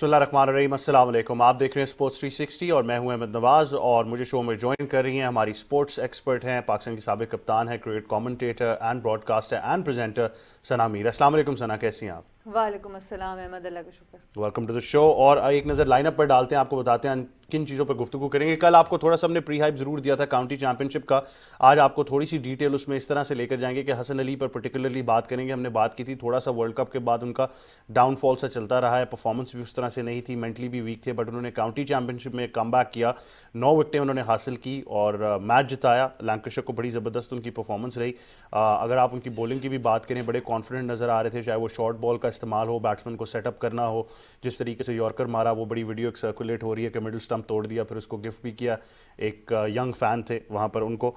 बिस्मिल्लाहिर्रहमानिर्रहीम, अस्सलाम वालेकुम। आप देख रहे हैं स्पोर्ट्स 360 और मैं हूं अहमद नवाज़। और मुझे शो में ज्वाइन कर रही हैं हमारी स्पोर्ट्स एक्सपर्ट हैं, पाकिस्तान की साबिक कप्तान है, cricket commentator and broadcaster and presenter Sana Mir. अस्सलाम वालेकुम सना, कैसी हैं आप? वालेकुम अस्सलाम अहमद, अल्लाह का शुक्र। Welcome to the show. और एक नज़र लाइनअप पर डालते हैं, आपको बताते हैं किन चीज़ों पर गुफ्तगू करेंगे। कल आपको थोड़ा सा हमने प्री हाइप ज़रूर दिया था काउंटी चैंपियनशिप का, आज आपको थोड़ी सी डिटेल उसमें इस तरह से लेकर जाएंगे कि हसन अली पर पर्टिकुलरली बात करेंगे। हमने बात की थी थोड़ा सा वर्ल्ड कप के बाद उनका डाउनफॉल सा चलता रहा है, परफॉर्मेंस भी उस तरह से नहीं थी, मेंटली भी वीक थे, बट उन्होंने काउंटी चैंपियनशिप में कम बैक किया, 9 विकटें उन्होंने हासिल की और मैच जिताया। लैंकाशायर को बड़ी ज़बरदस्त उनकी परफॉर्मेंस रही। अगर आप उनकी बॉलिंग की भी बात करें, बड़े कॉन्फिडेंट नज़र आ रहे थे, चाहे वो शॉर्ट बॉल का इस्तेमाल हो, बैट्समैन को सेटअप करना हो, जिस तरीके से यॉर्कर मारा वो बड़ी वीडियो एक सर्कुलेट हो रही है कि मिडिल स्टंप तोड़ दिया, फिर उसको गिफ्ट भी किया। एक यंग फैन थे वहाँ पर उनको।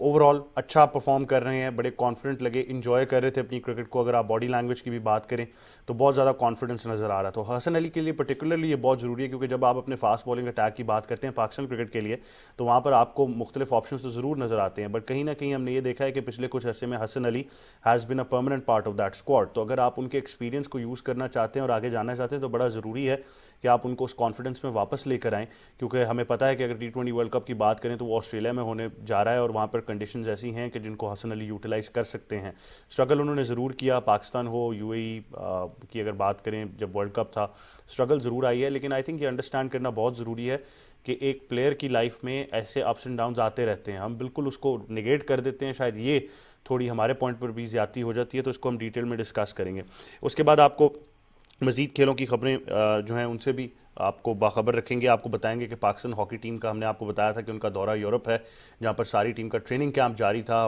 ओवरऑल अच्छा परफॉर्म कर रहे हैं, बड़े कॉन्फिडेंट लगे, इंजॉय कर रहे थे अपनी क्रिकेट को। अगर आप बॉडी लैंग्वेज की भी बात करें तो बहुत ज़्यादा कॉन्फिडेंस नज़र आ रहा था। तो हसन अली के लिए पर्टिकुलरली ये बहुत ज़रूरी है, क्योंकि जब आप अपने फास्ट बॉलिंग अटैक की बात करते हैं पाकिस्तान क्रिकेट के लिए, तो वहाँ पर आपको मुख्तलिफ ऑप्शन तो ज़रूर नज़र आते हैं, बट कहीं ना कहीं हमने ये देखा है कि पिछले कुछ अर्से में Hasan Ali has been a permanent part of that squad. तो अगर आप उनके एक्सपीरियंस को यूज़ करना चाहते हैं और आगे जाना चाहते हैं तो बड़ा ज़रूरी है कि आप उनको उस कॉन्फिडेंस में वापस लेकर आएँ, क्योंकि हमें पता है कि अगर T20 वर्ल्ड कप की बात करें तो वो ऑस्ट्रेलिया में होने जा रहा है और वहाँ पर कंडीशंस ऐसी हैं कि जिनको हसन अली यूटिलाइज़ कर सकते हैं। स्ट्रगल उन्होंने ज़रूर किया, पाकिस्तान हो, यूएई की अगर बात करें, जब वर्ल्ड कप था स्ट्रगल ज़रूर आई है, लेकिन आई थिंक ये अंडरस्टैंड करना बहुत ज़रूरी है कि एक प्लेयर की लाइफ में ऐसे अप्स एंड डाउन्स आते रहते हैं। हम बिल्कुल उसको निगेट कर देते हैं, शायद ये थोड़ी हमारे पॉइंट पर भी ज़्यादती हो जाती है, तो इसको हम डिटेल में डिस्कस करेंगे। उसके बाद आपको मज़ीद खेलों की खबरें जो हैं उनसे भी आपको बाखबर रखेंगे। आपको बताएंगे कि पाकिस्तान हॉकी टीम का, हमने आपको बताया था कि उनका दौरा यूरोप है, जहां पर सारी टीम का ट्रेनिंग कैंप जारी था।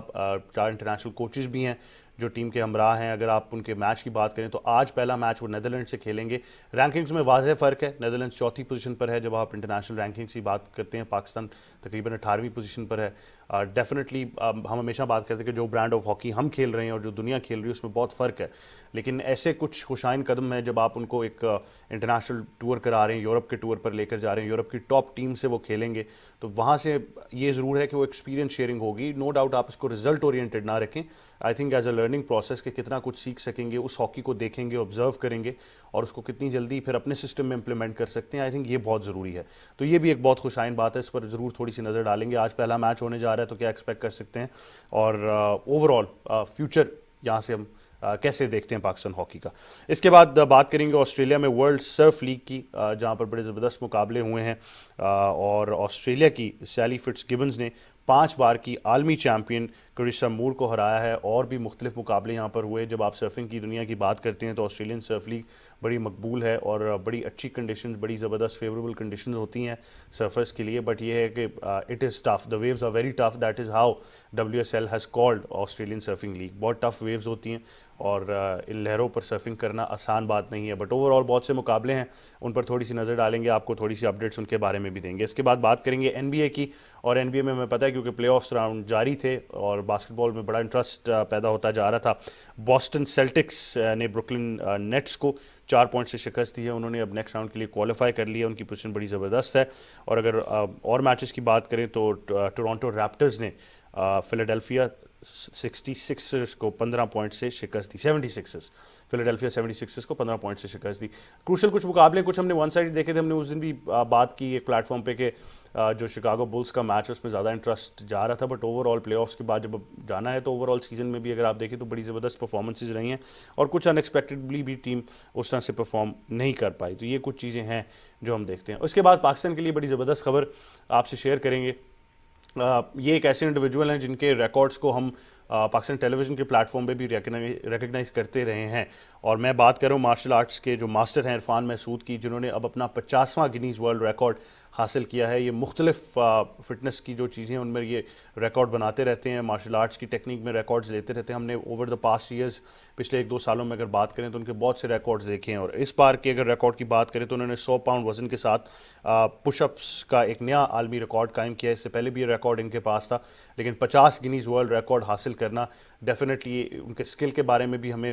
4 इंटरनेशनल कोचेज़ भी हैं जो टीम के हमराह हैं। अगर आप उनके मैच की बात करें तो आज पहला मैच वो नेदरलैंड से खेलेंगे। रैंकिंग्स में वाज़ेह फ़र्क है, नेदरलैंड्स चौथी पोजीशन पर है जब आप इंटरनेशनल रैंकिंग्स की बात करते हैं, पाकिस्तान तकरीबन 18वीं पोजीशन पर है। डेफिनेटली हम हमेशा बात करते हैं कि जो ब्रांड ऑफ हॉकी हम खेल रहे हैं और जो दुनिया खेल रही है उसमें बहुत फ़र्क है, लेकिन ऐसे कुछ खुशाइन कदम है जब आप उनको एक इंटरनेशनल टूर करा रहे हैं, यूरोप के टूर पर लेकर जा रहे हैं, यूरोप की टॉप टीम से वो खेलेंगे, तो वहाँ से ये ज़रूर है कि वो एक्सपीरियंस शेयरिंग होगी। नो डाउट आप इसको रिजल्ट ओरिएंटेड ना रखें, I think as a learning process के कितना कुछ सीख सकेंगे, उस हॉकी को देखेंगे, ऑब्जर्व करेंगे और उसको कितनी जल्दी फिर अपने सिस्टम में इंप्लीमेंट कर सकते हैं। आई थिंक ये बहुत ज़रूरी है। तो ये भी एक बहुत खुशाइन बात है, इस पर ज़रूर थोड़ी सी नज़र डालेंगे। आज पहला मैच होने जा रहा है तो क्या एक्सपेक्ट कर सकते हैं और ओवरऑल फ्यूचर यहाँ से हम कैसे देखते हैं पाकिस्तान हॉकी का। इसके बाद बात करेंगे ऑस्ट्रेलिया में वर्ल्ड सर्फ लीग की, जहाँ पर बड़े ज़बरदस्त मुकाबले हुए हैं और ऑस्ट्रेलिया की सैली फिट्ज़गिबन्स ने 5 बार की आलमी चैम्पियन करिशा मूर को हराया है। और भी मुख्तलिफ मुकाबले यहाँ पर हुए। जब आप सर्फिंग की दुनिया की बात करते हैं तो ऑस्ट्रेलियन सर्फ लीग बड़ी मकबूल है और बड़ी अच्छी कंडीशंस, बड़ी ज़बरदस्त फेवरेबल कंडीशंस होती हैं सर्फर्स के लिए, बट ये है कि it is tough, the waves are very tough, that is how WSL has called Australian surfing league. बहुत टफ वेव्स होती हैं और इन लहरों पर सर्फिंग करना आसान बात नहीं है, बट ओवरऑल बहुत से मुकाबले हैं, उन पर थोड़ी सी नज़र डालेंगे, आपको थोड़ी सी अपडेट्स उनके बारे में भी देंगे। इसके बाद बात करेंगे NBA की, और NBA में हमें पता है क्योंकि प्लेऑफ्स राउंड जारी थे और बास्केटबॉल में बड़ा इंटरेस्ट पैदा होता जा रहा था। बॉस्टन सेल्टिक्स ने ब्रुकलिन नेट्स को 4 पॉइंट से शिकस्त दी है। उन्होंने अब नेक्स्ट राउंड के लिए क्वालिफाई कर लिया, उनकी पोजीशन बड़ी ज़बरदस्त है। और अगर और मैचेस की बात करें तो टोरंटो रैप्टर्स ने फिलाडेल्फिया 66ers को 15 पॉइंट से शिकस्त दी। 76ers, फिलाडेल्फिया 76ers को 15 पॉइंट से शिकस्त दी। क्रूशल कुछ मुकाबले कुछ हमने वन साइड देखे थे, हमने उस दिन भी बात की एक प्लेटफॉर्म पे कि जो शिकागो बुल्स का मैच है उसमें ज़्यादा इंटरेस्ट जा रहा था, बट ओवरऑल प्लेऑफ्स के बाद जब जाना है तो ओवरऑल सीज़न में भी अगर आप देखें तो बड़ी ज़बरदस्त परफॉर्मेंसेज रही हैं और कुछ अनएक्सपेक्टेडली भी टीम उस तरह से परफॉर्म नहीं कर पाई। तो ये कुछ चीज़ें हैं जो हम देखते हैं। उसके बाद पाकिस्तान के लिए बड़ी ज़बरदस्त खबर आपसे शेयर करेंगे। ये एक ऐसे इंडिविजुअल हैं जिनके रिकॉर्ड्स को हम पाकिस्तान टेलीविज़न के प्लेटफॉर्म पे भी रिकग्नाइज़ करते रहे हैं, और मैं बात कर रहा हूँ मार्शल आर्ट्स के जो मास्टर हैं इरफान महसूद की, जिन्होंने अब अपना 50वां गिनीज़ वर्ल्ड रिकॉर्ड हासिल किया है। ये मुख्तलिफ फ़िटनेस की जो चीज़ें हैं उनमें ये रिकॉर्ड बनाते रहते हैं, मार्शल आर्ट्स की टेक्निक में रिकॉर्ड्स लेते रहते हैं। हमने ओवर द पास्ट ईयर्स, पिछले 1-2 सालों में अगर बात करें तो उनके बहुत से रिकॉर्ड्स देखे हैं, और इस बार के अगर रिकॉर्ड की बात करें तो उन्होंने 100 पाउंड वज़न के साथ पुशअप्स का एक नया आलमी रिकॉर्ड कायम किया। इससे पहले भी ये रिकॉर्ड इनके पास था, लेकिन 50 गिनीज़ वर्ल्ड रिकॉर्ड हासिल करना डेफिनेटली उनके स्किल के बारे में भी हमें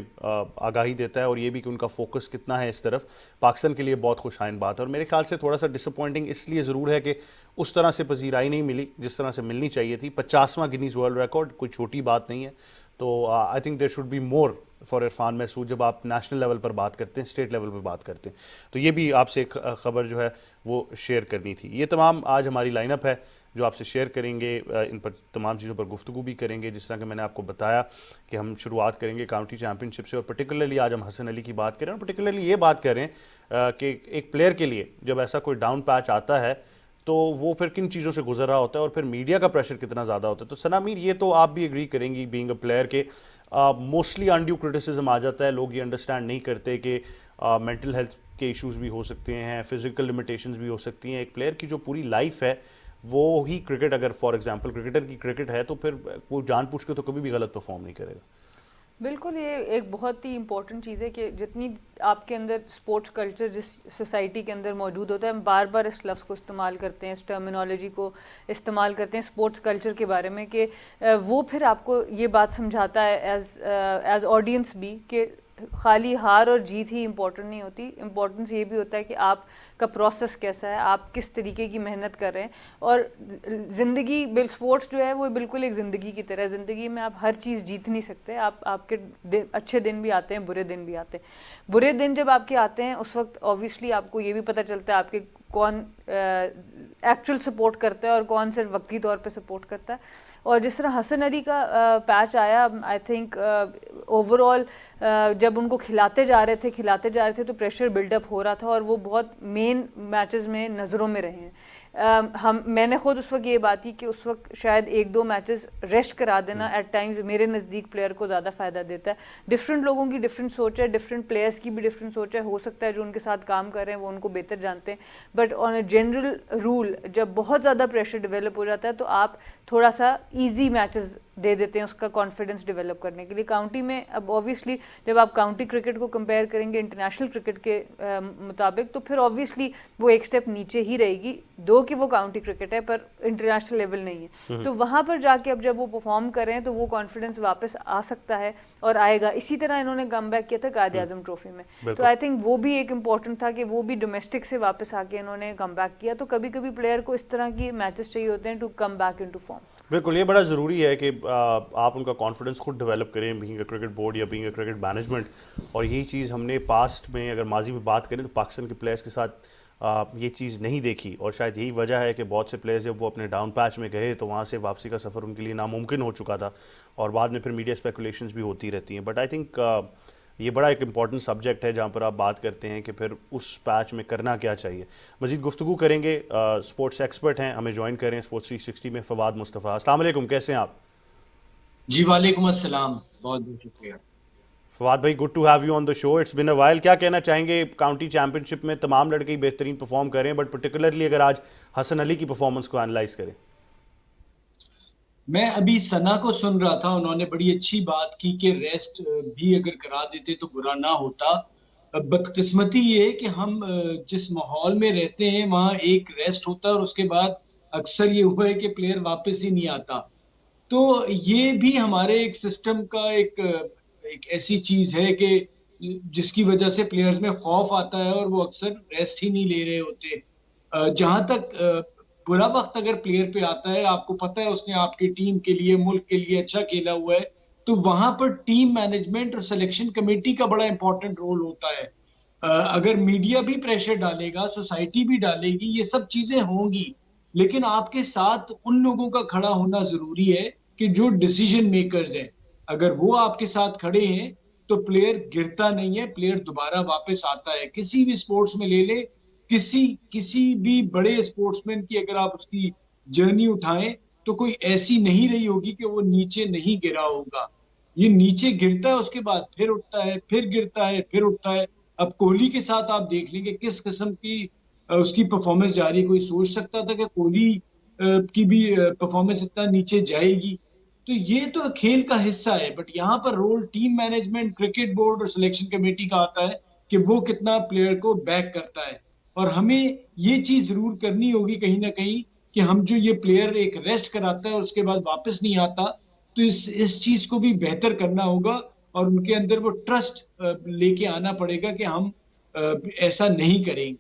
आगाही देता है, और ये भी कि उनका फोकस कितना है इस तरफ, पाकिस्तान के लिए बहुत खुशाइन बात है। और मेरे ख्याल से थोड़ा सा डिसअपॉइंटिंग इसलिए ज़रूर है कि उस तरह से पजीराई नहीं मिली जिस तरह से मिलनी चाहिए थी। 50वां गिनीज़ वर्ल्ड रिकॉर्ड कोई छोटी बात नहीं है, तो I think there should be more for Irfan Mahsud जब आप नेशनल लेवल पर बात करते हैं, स्टेट लेवल पर बात करते हैं, तो ये भी आपसे एक ख़बर जो है वो शेयर करनी थी। ये तमाम आज हमारी लाइनअप है जो आपसे शेयर करेंगे, इन पर तमाम चीज़ों पर गुफ्तगू भी करेंगे। जिस तरह कि मैंने आपको बताया कि हम शुरुआत करेंगे काउंटी चैम्पियनशिप से, और पर्टिकुलरली आज हम हसन अली की बात करें, और पर्टिकुलरली ये बात करें कि एक प्लेयर के लिए जब ऐसा कोई डाउन पैच आता है तो वो फिर किन चीज़ों से गुजर रहा होता है और फिर मीडिया का प्रेशर कितना ज़्यादा होता है। तो सना मीर, ये तो आप भी एग्री करेंगी बीइंग अ प्लेयर के मोस्टली अनड्यू क्रिटिसिज्म आ जाता है। लोग ये अंडरस्टैंड नहीं करते कि मेंटल हेल्थ के इश्यूज भी हो सकते हैं, फिजिकल लिमिटेशंस भी हो सकती हैं। एक प्लेयर की जो पूरी लाइफ है वो ही क्रिकेट, अगर फॉर एग्जांपल क्रिकेटर की क्रिकेट है, तो फिर वो जानबूझ के तो कभी भी गलत परफॉर्म नहीं करेगा। बिल्कुल, ये एक बहुत ही इम्पोर्टेंट चीज़ है कि जितनी आपके अंदर स्पोर्ट्स कल्चर जिस सोसाइटी के अंदर मौजूद होता है, हम बार बार इस लफ्ज़ को इस्तेमाल करते हैं, इस टर्मिनोलॉजी को इस्तेमाल करते हैं स्पोर्ट्स कल्चर के बारे में, कि वो फिर आपको ये बात समझाता है एज ऑडियंस भी कि खाली हार और जीत ही इम्पोर्टेंट नहीं होती। इम्पोर्टेंस ये भी होता है कि आपका प्रोसेस कैसा है, आप किस तरीके की मेहनत कर रहे हैं। और ज़िंदगी, स्पोर्ट्स जो है वो बिल्कुल एक ज़िंदगी की तरह है। ज़िंदगी में आप हर चीज़ जीत नहीं सकते। आपके अच्छे दिन भी आते हैं, बुरे दिन भी आते हैं। बुरे दिन जब आपके आते हैं उस वक्त ऑब्वियसली आपको ये भी पता चलता है आपके कौन एक्चुअल सपोर्ट करता है और कौन सिर्फ वक्ती तौर पे सपोर्ट करता है। और जिस तरह हसन अली का पैच आया, आई थिंक ओवरऑल जब उनको खिलाते जा रहे थे तो प्रेशर बिल्डअप हो रहा था, और वो बहुत मेन मैचेस में नज़रों में रहे हैं। मैंने खुद उस वक्त ये बात की कि उस वक्त शायद 1-2 मैचेस रेस्ट करा देना एट टाइम्स मेरे नज़दीक प्लेयर को ज़्यादा फ़ायदा देता है। डिफरेंट लोगों की डिफरेंट सोच है, डिफरेंट प्लेयर्स की भी डिफरेंट सोच है। हो सकता है जो उनके साथ काम कर रहे हैं वो उनको बेहतर जानते हैं, but on a general rule जब बहुत ज़्यादा प्रेशर डेवलप हो जाता है तो आप थोड़ा सा ईजी मैचेस दे देते हैं उसका कॉन्फिडेंस डेवलप करने के लिए। काउंटी में अब ऑब्वियसली जब आप काउंटी क्रिकेट को कंपेयर करेंगे इंटरनेशनल क्रिकेट के मुताबिक, तो फिर ऑब्वियसली वो एक स्टेप नीचे ही रहेगी, दो कि वो काउंटी क्रिकेट है पर इंटरनेशनल लेवल नहीं है। तो वहाँ पर जाके अब जब वो परफॉर्म करें तो वो कॉन्फिडेंस वापस आ सकता है और आएगा। इसी तरह इन्होंने कम बैक किया था कायद आजम ट्रॉफी में, तो आई थिंक वो भी एक इम्पॉर्टेंट था कि वो भी डोमेस्टिक से वापस आके इन्होंने कम बैक किया। तो कभी कभी प्लेयर को इस तरह की मैचेस चाहिए होते हैं to come back into form. बिल्कुल, ये बड़ा ज़रूरी है कि आप उनका कॉन्फिडेंस खुद डेवलप करें, बीइंग अ क्रिकेट बोर्ड या बीइंग अ क्रिकेट मैनेजमेंट। और यही चीज़ हमने पास्ट में, अगर माजी में बात करें, तो पाकिस्तान के प्लेयर्स के साथ ये चीज़ नहीं देखी, और शायद यही वजह है कि बहुत से प्लेयर्स जब वो अपने डाउन पैच में गए तो वहाँ से वापसी का सफ़र उनके लिए नामुमकिन हो चुका था, और बाद में फिर मीडिया स्पेकुलेशंस भी होती रहती हैं। बट आई थिंक ये बड़ा एक इंपॉर्टेंट सब्जेक्ट है जहाँ पर आप बात करते हैं कि फिर उस पैच में करना क्या चाहिए। मज़ीद गुफ्तगू करेंगे, स्पोर्ट्स एक्सपर्ट हैं, हमें ज्वाइन करें स्पोर्ट्स 360 में फवाद मुस्तफ़ा। अस्सलाम वालेकुम, कैसे हैं आप? जी वालेकुम अस्सलाम, बहुत बहुत शुक्रिया। फवाद भाई, good to have you on the show, it's been a while. क्या कहना चाहेंगे? काउंटी चैम्पियनशिप में तमाम लड़के ही बेहतरीन परफॉर्म करें, बट पर्टिकुलरली अगर आज हसन अली की परफॉर्मेंस को एनालाइज करें। मैं अभी सना को सुन रहा था, उन्होंने बड़ी अच्छी बात की कि रेस्ट भी अगर करा देते तो बुरा ना होता। बदकिस्मती ये है कि हम जिस माहौल में रहते हैं वहाँ एक रेस्ट होता है और उसके बाद अक्सर ये हुआ है कि प्लेयर वापस ही नहीं आता। तो ये भी हमारे एक सिस्टम का एक ऐसी चीज है कि जिसकी वजह से प्लेयर्स में खौफ आता है और वो अक्सर रेस्ट ही नहीं ले रहे होते। जहां तक बुरा वक्त अगर प्लेयर पे आता है, आपको पता है उसने आपकी टीम के लिए, मुल्क के लिए अच्छा खेला हुआ है, तो वहां पर टीम मैनेजमेंट और सिलेक्शन कमेटी का बड़ा इंपॉर्टेंट रोल होता है। अगर मीडिया भी प्रेशर डालेगा, सोसाइटी भी डालेगी, ये सब चीजें होंगी, लेकिन आपके साथ उन लोगों का खड़ा होना जरूरी है कि जो डिसीजन मेकर्स हैं। अगर वो आपके साथ खड़े हैं तो प्लेयर गिरता नहीं है, प्लेयर दोबारा वापस आता है। किसी भी स्पोर्ट्स में ले ले, किसी भी बड़े स्पोर्ट्समैन की अगर आप उसकी जर्नी उठाएं तो कोई ऐसी नहीं रही होगी कि वो नीचे नहीं गिरा होगा। ये नीचे गिरता है, उसके बाद फिर उठता है, फिर गिरता है, फिर उठता है। अब कोहली के साथ आप देख लेंगे किस किस्म की उसकी परफॉर्मेंस जा रही। कोई सोच सकता था कि कोहली की भी परफॉर्मेंस इतना नीचे जाएगी? तो ये तो खेल का हिस्सा है, बट यहाँ पर role team management, cricket board और सिलेक्शन कमेटी का आता है कि वो कितना प्लेयर को बैक करता है। और हमें ये चीज जरूर करनी होगी कहीं ना कहीं कि हम जो ये प्लेयर एक रेस्ट कराता है और उसके बाद वापस नहीं आता, तो इस चीज को भी बेहतर करना होगा और उनके अंदर वो ट्रस्ट लेके आना पड़ेगा कि हम ऐसा नहीं करेंगे।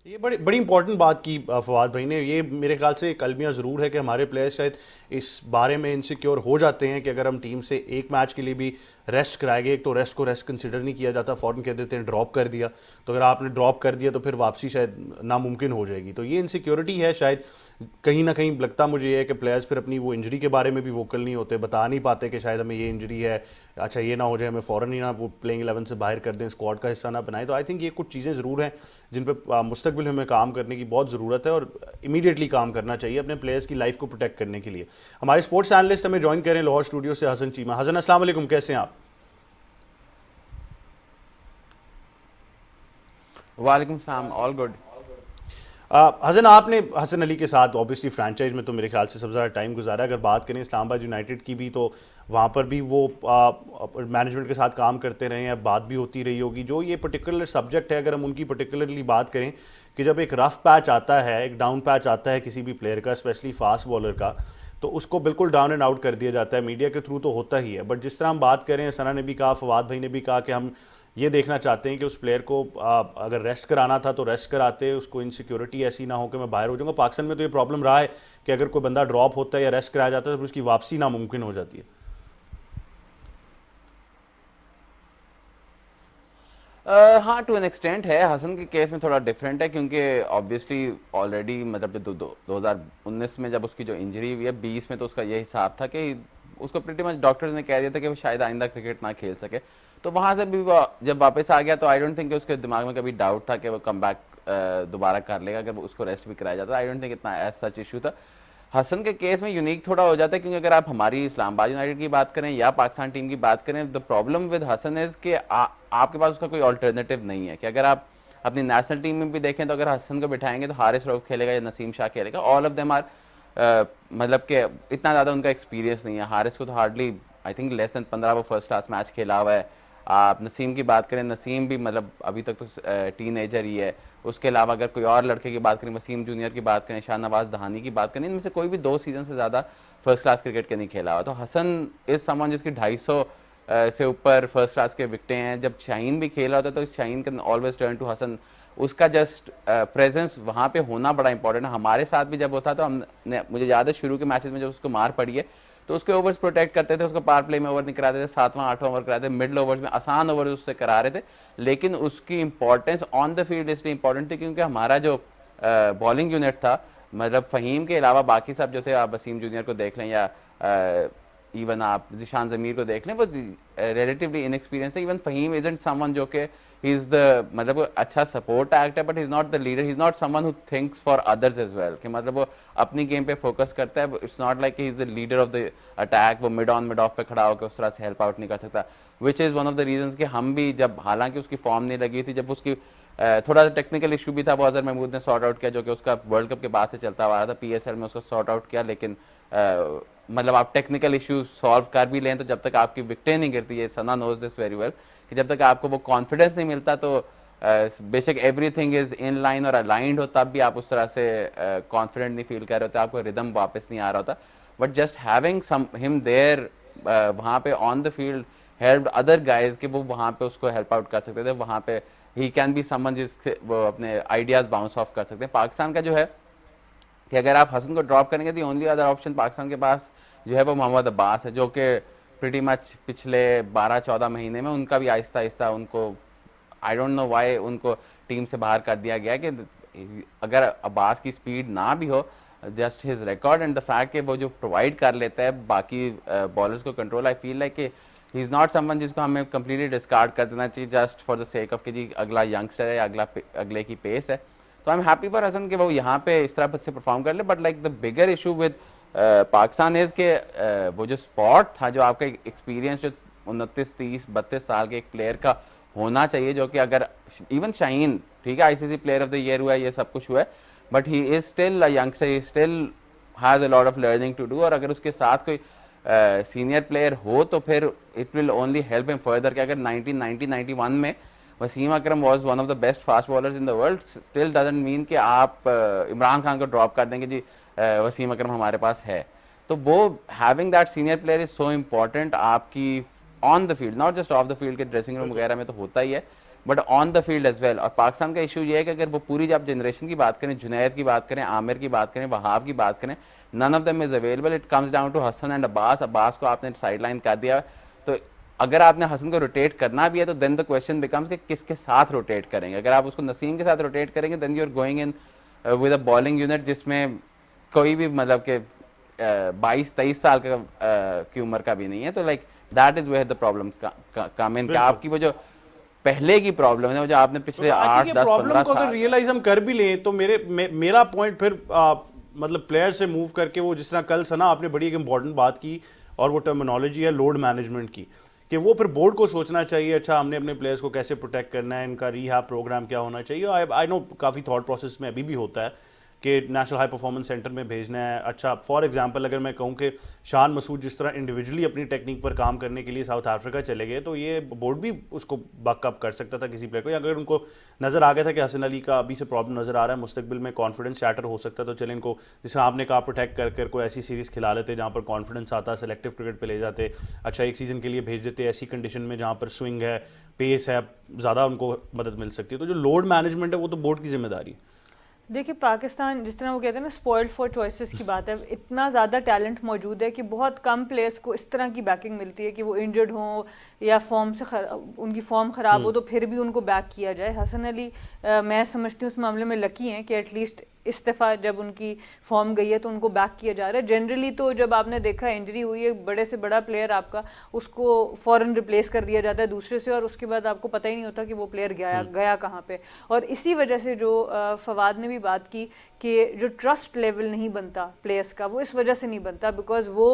ये बड़ी बड़ी इंपॉर्टेंट बात की फवाद भाई ने। ये मेरे ख्याल से एक अलमिया ज़रूर है कि हमारे प्लेयर्स शायद इस बारे में इनसिक्योर हो जाते हैं कि अगर हम टीम से एक मैच के लिए भी रेस्ट कराएंगे, एक तो रेस्ट को रेस्ट कंसिडर नहीं किया जाता, फ़ौरन कह देते हैं ड्रॉप कर दिया, तो अगर आपने ड्रॉप कर दिया तो फिर वापसी शायद नामुमकिन हो जाएगी। तो ये इनसिक्योरिटी है शायद, कहीं ना कहीं लगता मुझे ये है कि प्लेयर्स फिर अपनी वो इंजरी के बारे में भी वोकल नहीं होते, बता नहीं पाते कि शायद हमें ये इंजरी है, अच्छा ये ना हो जाए, हमें फ़ौरन ही ना वो प्लेइंग 11 से बाहर कर दें, स्क्वाड का हिस्सा ना बनाएं। तो आई थिंक ये कुछ चीज़ें ज़रूर हैं जिन पर मुस्तकबिल में हमें काम करने की बहुत ज़रूरत है और इमीडिएटली काम करना चाहिए अपने प्लेयर्स की लाइफ को प्रोटेक्ट करने के लिए। हमारे स्पोर्ट्स एनालिस्ट हमें ज्वाइन करें लाहौर स्टूडियो से हसन चीमा। हसन अस्सलाम वालेकुम, कैसे हैं आप? वालेकुम सलाम, ऑल गुड। हसन, आपने हसन अली के साथ ऑब्वियसली फ्रेंचाइज में तो मेरे ख्याल से सबसे ज़्यादा टाइम गुजारा। अगर बात करें इस्लामाबाद यूनाइटेड की भी, तो वहाँ पर भी वो मैनेजमेंट के साथ काम करते रहे हैं, बात भी होती रही होगी। जो ये पर्टिकुलर सब्जेक्ट है, अगर हम उनकी पर्टिकुलरली बात करें कि जब एक रफ पैच आता है, एक डाउन पैच आता है किसी भी प्लेयर का, स्पेशली फास्ट बॉलर का, तो उसको बिल्कुल डाउन एंड आउट कर दिया जाता है, मीडिया के थ्रू तो होता ही है। बट जिस तरह हम बात करें, सना ने भी कहा, फवाद भाई ने भी कहा कि हम ये देखना चाहते हैं कि उस प्लेयर को अगर रेस्ट कराना था तो रेस्ट कराते, उसको इनसिक्योरिटी ऐसी ना हो कि मैं बाहर हो जाऊंगा। पाकिस्तान में तो ये प्रॉब्लम रहा है कि अगर कोई बंदा ड्रॉप होता है या रेस्ट कराया जाता है तो उसकी वापसी नामुमकिन हो जाती है। हाँ, टू एन एक्सटेंट है। हसन के केस में थोड़ा डिफरेंट है क्योंकि ऑब्वियसली ऑलरेडी मतलब जब 2019 में जब उसकी जो इंजरी हुई है, 20 में तो उसका ये हिसाब था कि उसको प्रीटी मच डॉक्टर्स ने कह दिया था कि वो शायद आइंदा क्रिकेट ना खेल सके। तो वहाँ से भी वो जब वापस आ गया तो आई डोंट थिंक उसके दिमाग में कभी डाउट था कि वो कम बैक दोबारा कर लेगा अगर उसको रेस्ट भी कराया जाता। आई डोंट थिंक इतना एज सच इशू था। हसन के केस में यूनिक थोड़ा हो जाता है क्योंकि अगर आप हमारी इस्लामाबाद यूनाइटेड की बात करें या पाकिस्तान टीम की बात करें, the problem with Hasan is कि आपके पास उसका कोई अल्टरनेटिव नहीं है। कि अगर आप अपनी नेशनल टीम में भी देखें तो अगर हसन को बिठाएंगे तो हारिस रऊफ खेलेगा या नसीम शाह खेलेगा। ऑल ऑफ देम आर मतलब कि इतना ज़्यादा उनका एक्सपीरियंस नहीं है। हारिस को तो hardly I think less than 15 वो फर्स्ट क्लास मैच खेला हुआ है। आप नसीम की बात करें, नसीम भी मतलब अभी तक तो टीनेजर ही है। उसके अलावा अगर कोई और लड़के की बात करें, वसीम जूनियर की बात करें, शाहनवाज दहानी की बात करें, इनमें से कोई भी 2 सीजन से ज़्यादा फर्स्ट क्लास क्रिकेट के नहीं खेला हुआ। तो हसन इस समन जिसकी 250 से ऊपर फर्स्ट क्लास के विकटें हैं। जब शाहीन भी खेल रहा होता है तो Shaheen can always turn to Hasan. उसका जस्ट प्रेजेंस वहाँ पे होना बड़ा इंपॉर्टेंट है। हमारे साथ भी जब होता तो हमने, मुझे याद है शुरू के मैचेस में जब उसको मार पड़ी है तो उसके ओवर्स प्रोटेक्ट करते थे, उसको पावर प्ले में ओवर नहीं कराते थे, 7वां 8वां ओवर कराते थे, मिडल ओवर्स में आसान ओवर उससे करा रहे थे। लेकिन उसकी इंपॉर्टेंस ऑन द फील्ड इसलिए इंपॉर्टेंट थी क्योंकि हमारा जो बॉलिंग यूनिट था, मतलब फ़हीम के अलावा बाकी सब जो थे, आप वसीम जूनियर को देख लें या इवन आप जिशान ज़मीर को देख लें, वो रिलेटिवली इनएक्सपीरियंस है। इवन फ़हीम इजंट समवन जो कि ही इज़ द मतलब अच्छा सपोर्ट एक्ट है, but he is not the leader, he is not someone who thinks for others as well. कि मतलब वो अपनी गेम पे फोकस करता है। It's not like he is the leader of the attack. वो मिड ऑन मिड ऑफ पे खड़ा होकर उस तरह से हेल्प आउट नहीं कर सकता, which is one of the reasons कि हम भी जब, हालांकि उसकी फॉर्म नहीं लगी थी, जब उसकी थोड़ा सा टेक्निकल इशू भी था, वो अजहर महमूद ने सॉर्ट आउट किया जो कि उसका वर्ल्ड कप के बाद से चलता आ रहा था। PSL में उसको सॉर्ट आउट किया, लेकिन मतलब आप टेक्निकल इशू सॉल्व कर भी लें तो जब तक आपकी विकटें नहीं गिरती है, सना नोज दिस वेरी वेल, कि जब तक आपको वो कॉन्फिडेंस नहीं मिलता तो बेशक एवरीथिंग इज इन लाइन और अलाइंड हो, तब भी आप उस तरह से कॉन्फिडेंट नहीं फील कर रहे होते, आपको रिदम वापस नहीं आ रहा होता। But just having him there वहाँ पे on the field help other guys कि वो वहाँ पे उसको हेल्प आउट कर सकते थे। वहाँ पे ही कैन बी समवन जिससे वो अपने आइडियाज़ बाउंस ऑफ कर सकते हैं। पाकिस्तान का जो है कि अगर आप हसन को ड्रॉप करेंगे तो ओनली अदर ऑप्शन पाकिस्तान के पास जो है वो मोहम्मद अब्बास है, जो कि प्रीटी मच पिछले 12-14 महीने में उनका भी आहिस्ता आहिस्ता उनको, आई डोंट नो वाई, उनको टीम से बाहर कर दिया गया। कि अगर अब्बास की स्पीड ना भी हो, just his record and the fact कि वो जो प्रोवाइड कर लेता है बाकी बॉलर्स को कंट्रोल, आई फील लाइक कि ही इज़ नॉट समवन जिसको हमें कंप्लीटली डिस्कार्ड कर देना चाहिए just for the sake of कि जी अगला यंगस्टर है, अगले की पेस है। तो I am happy for Hasan कि वो यहाँ पे इस तरह से परफॉर्म कर ले। But like the bigger issue with Pakistan is के वो जो स्पॉट था, जो आपका एक्सपीरियंस जो 29, 30, 32 साल के एक प्लेयर का होना चाहिए, जो कि अगर इवन शाहीन ठीक है ICC player of the year हुआ है, ये सब कुछ हुआ है, but he is still a youngster, he still has a lot of learning to do. और अगर उसके साथ कोई सीनियर प्लेयर हो तो फिर it will only help him further. कि अगर 1990-91 में Wasim Akram was one of the best fast bowlers in the world, still doesn't mean कि आप इमरान खान को ड्रॉप कर देंगे जी वसीम अकरम हमारे पास है। तो वो having that senior player is so important आपकी on the field, not just off the field के ड्रेसिंग रूम वगैरह में तो होता ही है, but on the field as well. और पाकिस्तान का इशू ये है कि अगर वो पूरी जब जनरेशन की बात करें, जुनैद की बात करें, आमिर की बात करें, वहाब की बात करें, none of them is available. It comes down to Hasan and Abbas. Abbas को आपने साइड लाइन कर दिया, तो अगर आपने हसन को रोटेट करना भी है तो देन द क्वेश्चन बिकम्स कि किसके साथ रोटेट करेंगे। अगर आप उसको नसीम के साथ रोटेट करेंगे then you are going in with a bowling unit जिसमें कोई भी मतलब के 22-23 साल की उम्र का भी नहीं है। तो like that is where the problems come in. आपकी वो जो पहले की प्रॉब्लम है, वो जो आपने पिछले 8-10-15 प्रॉब्लम को अगर साल रियलाइज हम कर भी लें तो मेरा पॉइंट फिर मतलब प्लेयर से मूव करके वो जिस तरह कल सना आपने बड़ी एक इंपॉर्टेंट बात की और वो टर्मिनोलॉजी है लोड मैनेजमेंट की, कि वो फिर बोर्ड को सोचना चाहिए अच्छा हमने अपने प्लेयर्स को कैसे प्रोटेक्ट करना है, इनका रीहैब प्रोग्राम क्या होना चाहिए। आई नो काफ़ी थॉट प्रोसेस में अभी भी होता है कि नेशनल हाई परफॉर्मेंस सेंटर में भेजना है। अच्छा फॉर एग्जांपल अगर मैं कहूँ कि शान मसूद जिस तरह इंडिविजुअली अपनी टेक्निक पर काम करने के लिए साउथ अफ्रीका चले गए, तो ये बोर्ड भी उसको बैकअप कर सकता था किसी प्लेयर को। या अगर उनको नज़र आ गया था कि हसन अली का अभी से प्रॉब्लम नज़र आ रहा है, मुस्तकबिल में कॉन्फिडेंस शैटर हो सकता है, तो चले इनको जिस आपने कहा प्रोटेक्ट कर कोई ऐसी सीरीज़ खिला लेते जहाँ पर कॉन्फिडेंस आता, सेलेक्टिव क्रिकेट पर ले जाते, अच्छा एक सीज़न के लिए भेज देते ऐसी कंडीशन में जहाँ पर स्विंग है, पेस है, ज़्यादा उनको मदद मिल सकती है। तो जो लोड मैनेजमेंट है वो तो बोर्ड की जिम्मेदारी है। देखिए पाकिस्तान जिस तरह वो कहते हैं ना स्पॉइल्ड फॉर चॉइसेस की बात है, इतना ज़्यादा टैलेंट मौजूद है कि बहुत कम प्लेयर्स को इस तरह की बैकिंग मिलती है कि वो इंजर्ड हों या उनकी फॉर्म ख़राब हो तो फिर भी उनको बैक किया जाए। हसन अली मैं समझती हूँ उस मामले में लकी हैं कि एटलीस्ट इस दफ़ा जब उनकी फॉर्म गई है तो उनको बैक किया जा रहा है। जनरली तो जब आपने देखा इंजरी हुई है बड़े से बड़ा प्लेयर आपका, उसको फ़ौरन रिप्लेस कर दिया जाता है दूसरे से और उसके बाद आपको पता ही नहीं होता कि वो प्लेयर गया कहाँ पे। और इसी वजह से जो फवाद ने भी बात की कि जो ट्रस्ट लेवल नहीं बनता प्लेयर्स का, वो इस वजह से नहीं बनता बिकॉज वो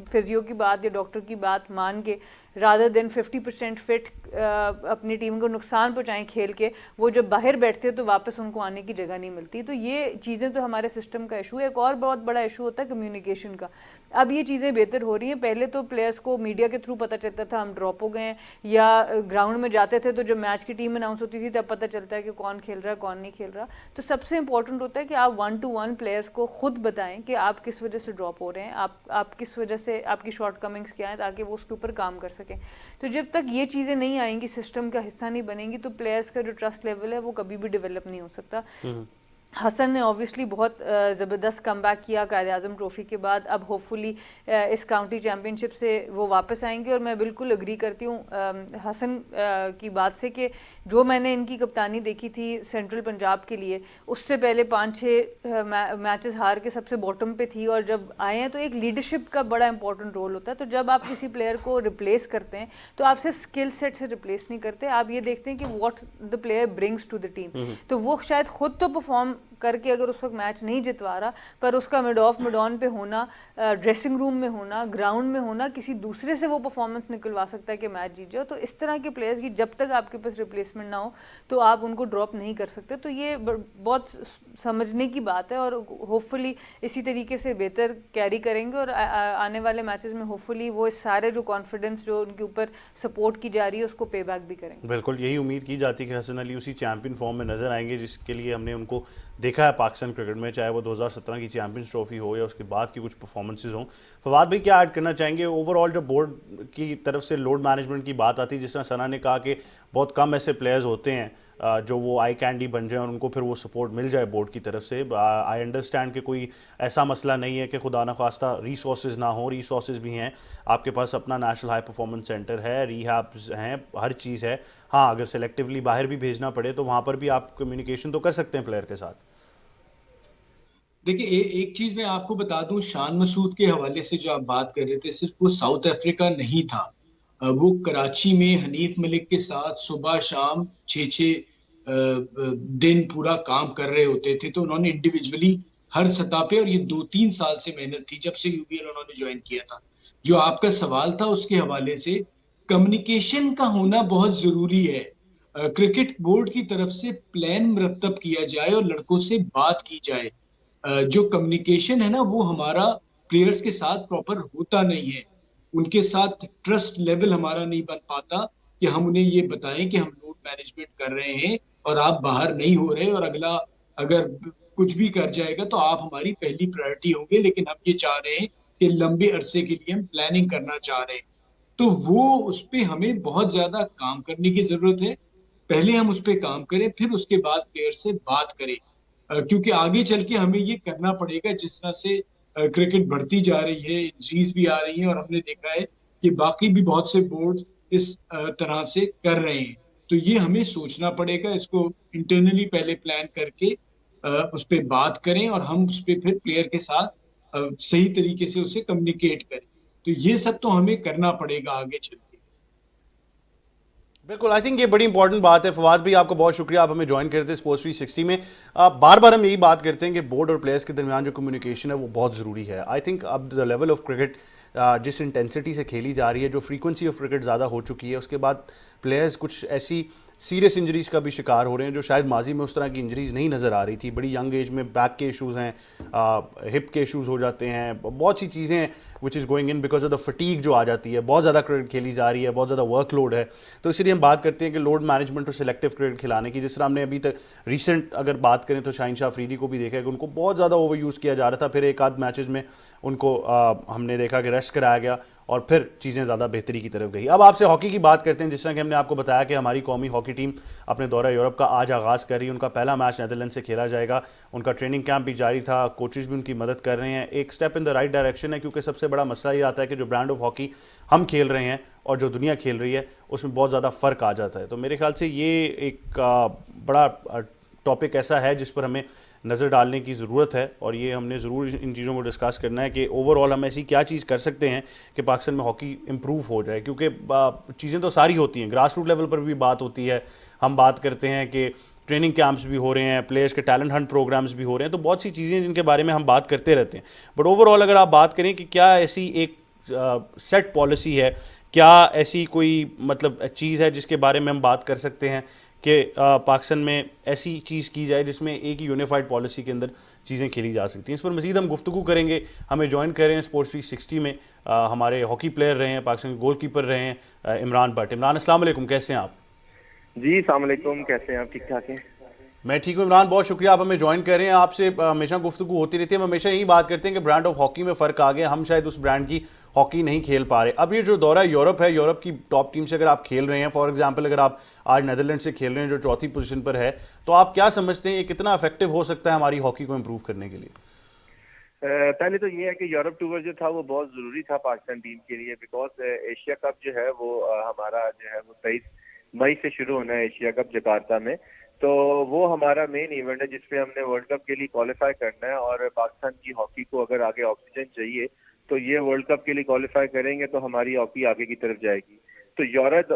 फिजियो की बात या डॉक्टर की बात मान के रादर देन 50% फिट अपनी टीम को नुकसान पहुंचाएं खेल के, वो जब बाहर बैठते हैं तो वापस उनको आने की जगह नहीं मिलती। तो ये चीज़ें तो हमारे सिस्टम का इशू है। एक और बहुत बड़ा इशू होता है कम्युनिकेशन का। अब ये चीज़ें बेहतर हो रही हैं। पहले तो प्लेयर्स को मीडिया के थ्रू पता चलता था हम ड्रॉप हो गए हैं, या ग्राउंड में जाते थे तो जब मैच की टीम अनाउंस होती थी तब पता चलता है कि कौन खेल रहा है कौन नहीं खेल रहा। तो सबसे इंपॉर्टेंट होता है कि आप 1-to-1 प्लेयर्स को खुद बताएं कि आप किस वजह से ड्रॉप हो रहे हैं, आप किस वजह से, आपकी शॉर्ट कमिंग्स क्या हैं, ताकि वो उसके ऊपर काम कर सकें। तो जब तक ये चीज़ें नहीं आएंगी, सिस्टम का हिस्सा नहीं बनेंगी, तो प्लेयर्स का जो ट्रस्ट लेवल है वो कभी भी डेवलप नहीं हो सकता। हसन ने ऑब्वियसली बहुत ज़बरदस्त कमबैक किया कायद आज़म ट्रॉफ़ी के बाद। अब होपफुली इस काउंटी चैम्पियनशिप से वो वापस आएंगे और मैं बिल्कुल एग्री करती हूँ हसन की बात से कि जो मैंने इनकी कप्तानी देखी थी सेंट्रल पंजाब के लिए, उससे पहले 5-6 मैचेस हार के सबसे बॉटम पे थी, और जब आए हैं तो एक लीडरशिप का बड़ा इंपॉर्टेंट रोल होता है। तो जब आप किसी प्लेयर को रिप्लेस करते हैं तो आप सिर्फ स्किल सेट से रिप्लेस नहीं करते, आप ये देखते हैं कि what the player brings to the team. तो वो शायद खुद तो परफॉर्म करके अगर उस वक्त मैच नहीं जितवा रहा, पर उसका मिड ऑफ मिड ऑन पे होना, ड्रेसिंग रूम में होना, ग्राउंड में होना, किसी दूसरे से वो परफॉर्मेंस निकलवा सकता है कि मैच जीत जाओ। तो इस तरह के प्लेयर्स की जब तक आपके पास रिप्लेसमेंट ना हो तो आप उनको ड्रॉप नहीं कर सकते। तो ये बहुत समझने की बात है और होपफुली इसी तरीके से बेहतर कैरी करेंगे और आने वाले मैचेस में होपफुली वो इस सारे जो कॉन्फिडेंस जो उनके ऊपर सपोर्ट की जा रही है उसको पे बैक भी करेंगे। बिल्कुल यही उम्मीद की जाती है कि हसन अली उसी चैंपियन फॉर्म में नजर आएंगे जिसके लिए हमने उनको देखा है पाकिस्तान क्रिकेट में, चाहे वो 2017 की चैंपियंस ट्रॉफी हो या उसके बाद की कुछ परफॉर्मेंसेज हों। फवाद भाई क्या ऐड करना चाहेंगे ओवरऑल जब बोर्ड की तरफ से लोड मैनेजमेंट की बात आती है, जिस तरह सना ने कहा कि बहुत कम ऐसे प्लेयर्स होते हैं जो वो आई कैंडी बन जाए और उनको फिर वो सपोर्ट मिल जाए बोर्ड की तरफ से। आई अंडरस्टैंड कि कोई ऐसा मसला नहीं है कि खुदा न खास्ता रिसोर्सेज ना हो, रिसोर्सेज भी हैं आपके पास, अपना नेशनल हाई परफॉर्मेंस सेंटर है, रिहैब्स हैं, हर चीज़ है। हाँ अगर सेलेक्टिवली बाहर भी भेजना पड़े तो वहाँ पर भी आप कम्युनिकेशन तो कर सकते हैं प्लेयर के साथ। देखिए एक चीज मैं आपको बता दूं, शान मसूद के हवाले से जो आप बात कर रहे थे, सिर्फ वो साउथ अफ्रीका नहीं था, वो कराची में हनीफ मलिक के साथ सुबह शाम 6-6 दिन पूरा काम कर रहे होते थे। तो उन्होंने इंडिविजुअली हर सतह पे, और ये 2-3 साल से मेहनत थी जब से यूबीएल उन्होंने ज्वाइन किया था। जो आपका सवाल था उसके हवाले से, कम्युनिकेशन का होना बहुत जरूरी है। क्रिकेट बोर्ड की तरफ से प्लान मरतब किया जाए और लड़कों से बात की जाए। जो कम्युनिकेशन है ना वो हमारा प्लेयर्स के साथ प्रॉपर होता नहीं है, उनके साथ ट्रस्ट लेवल हमारा नहीं बन पाता कि हम उन्हें ये बताएं कि हम लोड मैनेजमेंट कर रहे हैं और आप बाहर नहीं हो रहे, और अगला अगर कुछ भी कर जाएगा तो आप हमारी पहली प्रायोरिटी होंगे, लेकिन हम ये चाह रहे हैं कि लंबे अरसे के लिए हम प्लानिंग करना चाह रहे हैं। तो वो उस पर हमें बहुत ज्यादा काम करने की जरूरत है। पहले हम उस पर काम करें, फिर उसके बाद प्लेयर से बात करें, क्योंकि आगे चल के हमें ये करना पड़ेगा। जिस तरह से क्रिकेट बढ़ती जा रही है, इंजरीज भी आ रही हैं, और हमने देखा है कि बाकी भी बहुत से बोर्ड इस तरह से कर रहे हैं। तो ये हमें सोचना पड़ेगा, इसको इंटरनली पहले प्लान करके उस पर बात करें, और हम उस पर फिर प्लेयर के साथ सही तरीके से उसे कम्युनिकेट करें। तो ये सब तो हमें करना पड़ेगा आगे चल के। बिल्कुल, आई थिंक ये बड़ी इंपॉर्टेंट बात है। फवाद भाई, आपका बहुत शुक्रिया, आप हमें ज्वाइन करते हैं स्पोर्ट्स 360 में। बार बार हम यही बात करते हैं कि बोर्ड और प्लेयर्स के दरमियान जो कम्युनिकेशन है वो बहुत ज़रूरी है। आई थिंक अब द लेवल ऑफ क्रिकेट जिस इंटेंसिटी से खेली जा रही है, जो फ्रीक्वेंसी ऑफ क्रिकेट ज़्यादा हो चुकी है, उसके बाद प्लेयर्स कुछ ऐसी सीरियस इंजरीज़ का भी शिकार हो रहे हैं जो शायद माजी में उस तरह की इंजरीज़ नहीं नज़र आ रही थी। बड़ी यंग एज में बैक के इशूज़ हैं, हिप के इशूज़ हो जाते हैं, बहुत सी चीज़ें हैं which is going in because of the fatigue जो आ जाती है। बहुत ज़्यादा क्रिकेट खेली जा रही है, बहुत ज़्यादा वर्कलोड है। तो इसीलिए हम बात करते हैं कि लोड मैनेजमेंट और सिलेक्टिव क्रिकेट खिलाने की। जिस तरह हमने अभी तक रिसेंट अगर बात करें तो शाहीन शाह अफरीदी को भी देखा है कि उनको बहुत ज़्यादा ओवर यूज़ किया जा रहा था, फिर एक आध मैचेस में उनको हमने देखा कि रेस्ट कराया गया और फिर चीज़ें ज़्यादा बेहतरी की तरफ गई। अब आपसे हॉकी की बात करते हैं। जिस तरह कि हमने आपको बताया कि हमारी कौमी हॉकी टीम अपने दौरा यूरोप का आज आगाज़ कर रही है। उनका पहला मैच नीदरलैंड से खेला जाएगा। उनका ट्रेनिंग कैंप भी जारी था, कोचेज़ भी उनकी मदद कर रहे हैं। एक step in the right direction है, क्योंकि सबसे बड़ा मसला ये आता है कि जो ब्रांड ऑफ हॉकी हम खेल रहे हैं और जो दुनिया खेल रही है उसमें बहुत ज़्यादा फ़र्क आ जाता है। तो मेरे ख्याल से ये एक बड़ा टॉपिक ऐसा है जिस पर हमें नज़र डालने की ज़रूरत है, और ये हमने ज़रूर इन चीज़ों को डिस्कस करना है कि ओवरऑल हम ऐसी क्या चीज़ कर सकते हैं कि पाकिस्तान में हॉकी इम्प्रूव हो जाए। क्योंकि चीज़ें तो सारी होती हैं, ग्रास रूट लेवल पर भी बात होती है। हम बात करते हैं कि ट्रेनिंग कैंप्स भी हो रहे हैं, प्लेयर्स के टैलेंट हंट प्रोग्राम्स भी हो रहे हैं, तो बहुत सी चीज़ें जिनके बारे में हम बात करते रहते हैं। बट ओवरऑल अगर आप बात करें कि क्या ऐसी एक सेट पॉलिसी है, क्या ऐसी कोई मतलब चीज़ है जिसके बारे में हम बात कर सकते हैं कि पाकिस्तान में ऐसी चीज़ की जाए जिसमें एक ही यूनिफाइड पॉलिसी के अंदर चीज़ें खेली जा सकती हैं। इस पर मज़ीद हम गुफ्तगू करेंगे। हमें ज्वाइन कर रहे हैं स्पोर्ट्स 360 में हमारे हॉकी प्लेयर रहे हैं, पाकिस्तान के गोल कीपर रहे हैं इमरान भट्ट। इमरान, अस्सलाम वालेकुम, कैसे हैं आप? जी अस्सलाम वालेकुम, कैसे हैं आप? ठीक ठाक हैं? मैं ठीक हूँ इमरान, बहुत शुक्रिया आप हमें ज्वाइन कर रहे हैं। आपसे हमेशा गुफ्तगू होती रहती है। हम हमेशा यही बात करते हैं कि ब्रांड ऑफ हॉकी में फ़र्क आ गया, हम शायद उस ब्रांड की हॉकी नहीं खेल पा रहे। अब ये जो दौरा यूरोप है, यूरोप की टॉप टीम से अगर आप खेल रहे हैं, फॉर एग्जांपल अगर आप आज नीदरलैंड से खेल रहे हैं जो चौथी पोजीशन पर है, तो आप क्या समझते हैं ये कितना इफेक्टिव हो सकता है हमारी हॉकी को इम्प्रूव करने के लिए? पहले तो ये है कि यूरोप टूर जो था वो बहुत ज़रूरी था पाकिस्तान टीम के लिए, बिकॉज एशिया कप जो है वो हमारा जो है वो 23 मई से शुरू होना है, एशिया कप जकार्ता में। तो वो हमारा मेन इवेंट है जिसपे हमने वर्ल्ड कप के लिए क्वालिफाई करना है, और पाकिस्तान की हॉकी को अगर आगे ऑक्सीजन चाहिए तो ये वर्ल्ड कप के लिए क्वालिफाई करेंगे तो हमारी हॉकी आगे की तरफ जाएगी। तो यूरोप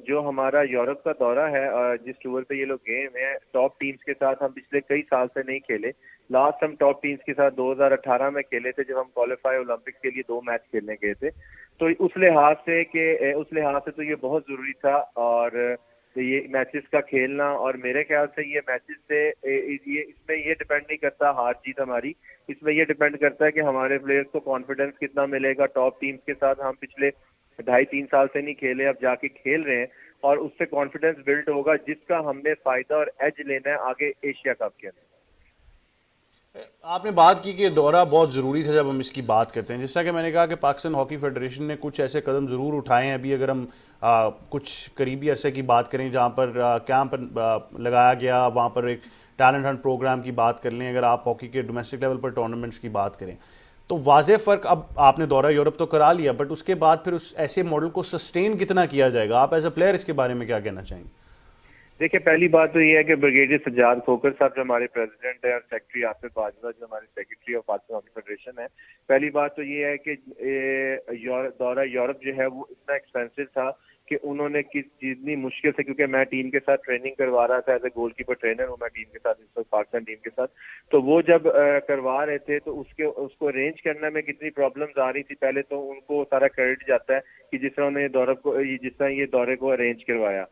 जो हमारा यूरोप का दौरा है, जिस टूर पे ये लोग गए हैं टॉप टीम्स के साथ, हम पिछले कई साल से नहीं खेले। लास्ट हम टॉप टीम्स के साथ 2018 में खेले थे, जब हम क्वालिफाई ओलंपिक्स के लिए 2 मैच खेलने गए थे। तो उस लिहाज से तो ये बहुत जरूरी था, और ये मैचेस का खेलना, और मेरे ख्याल से ये मैचेस से ये इसमें ये डिपेंड नहीं करता हार जीत हमारी, इसमें ये डिपेंड करता है कि हमारे प्लेयर्स को कॉन्फिडेंस कितना मिलेगा। टॉप टीम्स के साथ हम पिछले 2.5-3 साल से नहीं खेले, अब जाके खेल रहे हैं, और उससे कॉन्फिडेंस बिल्ड होगा जिसका हमने फायदा और एज लेना है आगे एशिया कप के अंदर। आपने बात की कि दौरा बहुत ज़रूरी था। जब हम इसकी बात करते हैं, जिस तरह कि मैंने कहा कि पाकिस्तान हॉकी फेडरेशन ने कुछ ऐसे कदम ज़रूर उठाए हैं। अभी अगर हम कुछ करीबी अरसे की बात करें जहाँ पर कैंप लगाया गया, वहाँ पर एक टैलेंट हंट प्रोग्राम की बात कर लें, अगर आप हॉकी के डोमेस्टिक लेवल पर टूर्नामेंट्स की बात करें, तो वाज़े फ़र्क। अब आपने दौरा यूरोप तो करा लिया, बट उसके बाद फिर उस ऐसे मॉडल को सस्टेन कितना किया जाएगा? आप एज अ प्लेयर इसके बारे में क्या कहना चाहेंगे? देखिए, पहली बात तो ये है कि ब्रिगेडियर सज्जाद खोकर साहब जो हमारे प्रेसिडेंट है, और सेक्रेटरी आसिफ बाजवा जो हमारे secretary of Pakistan hockey federation है, पहली बात तो ये है कि दौरा यूरोप जो है वो इतना एक्सपेंसिव था कि उन्होंने जितनी मुश्किल से, क्योंकि मैं टीम के साथ ट्रेनिंग करवा रहा था, एज ए गोलकीपर ट्रेनर हूँ मैं टीम के साथ इस वक्त, पाकिस्तान टीम के साथ, तो वो जब करवा रहे थे तो उसको अरेंज करने में कितनी प्रॉब्लम्स आ रही थी। पहले तो उनको सारा क्रेडिट जाता है कि जिस तरह उन्होंने जिस तरह ये दौरे को अरेंज करवाया।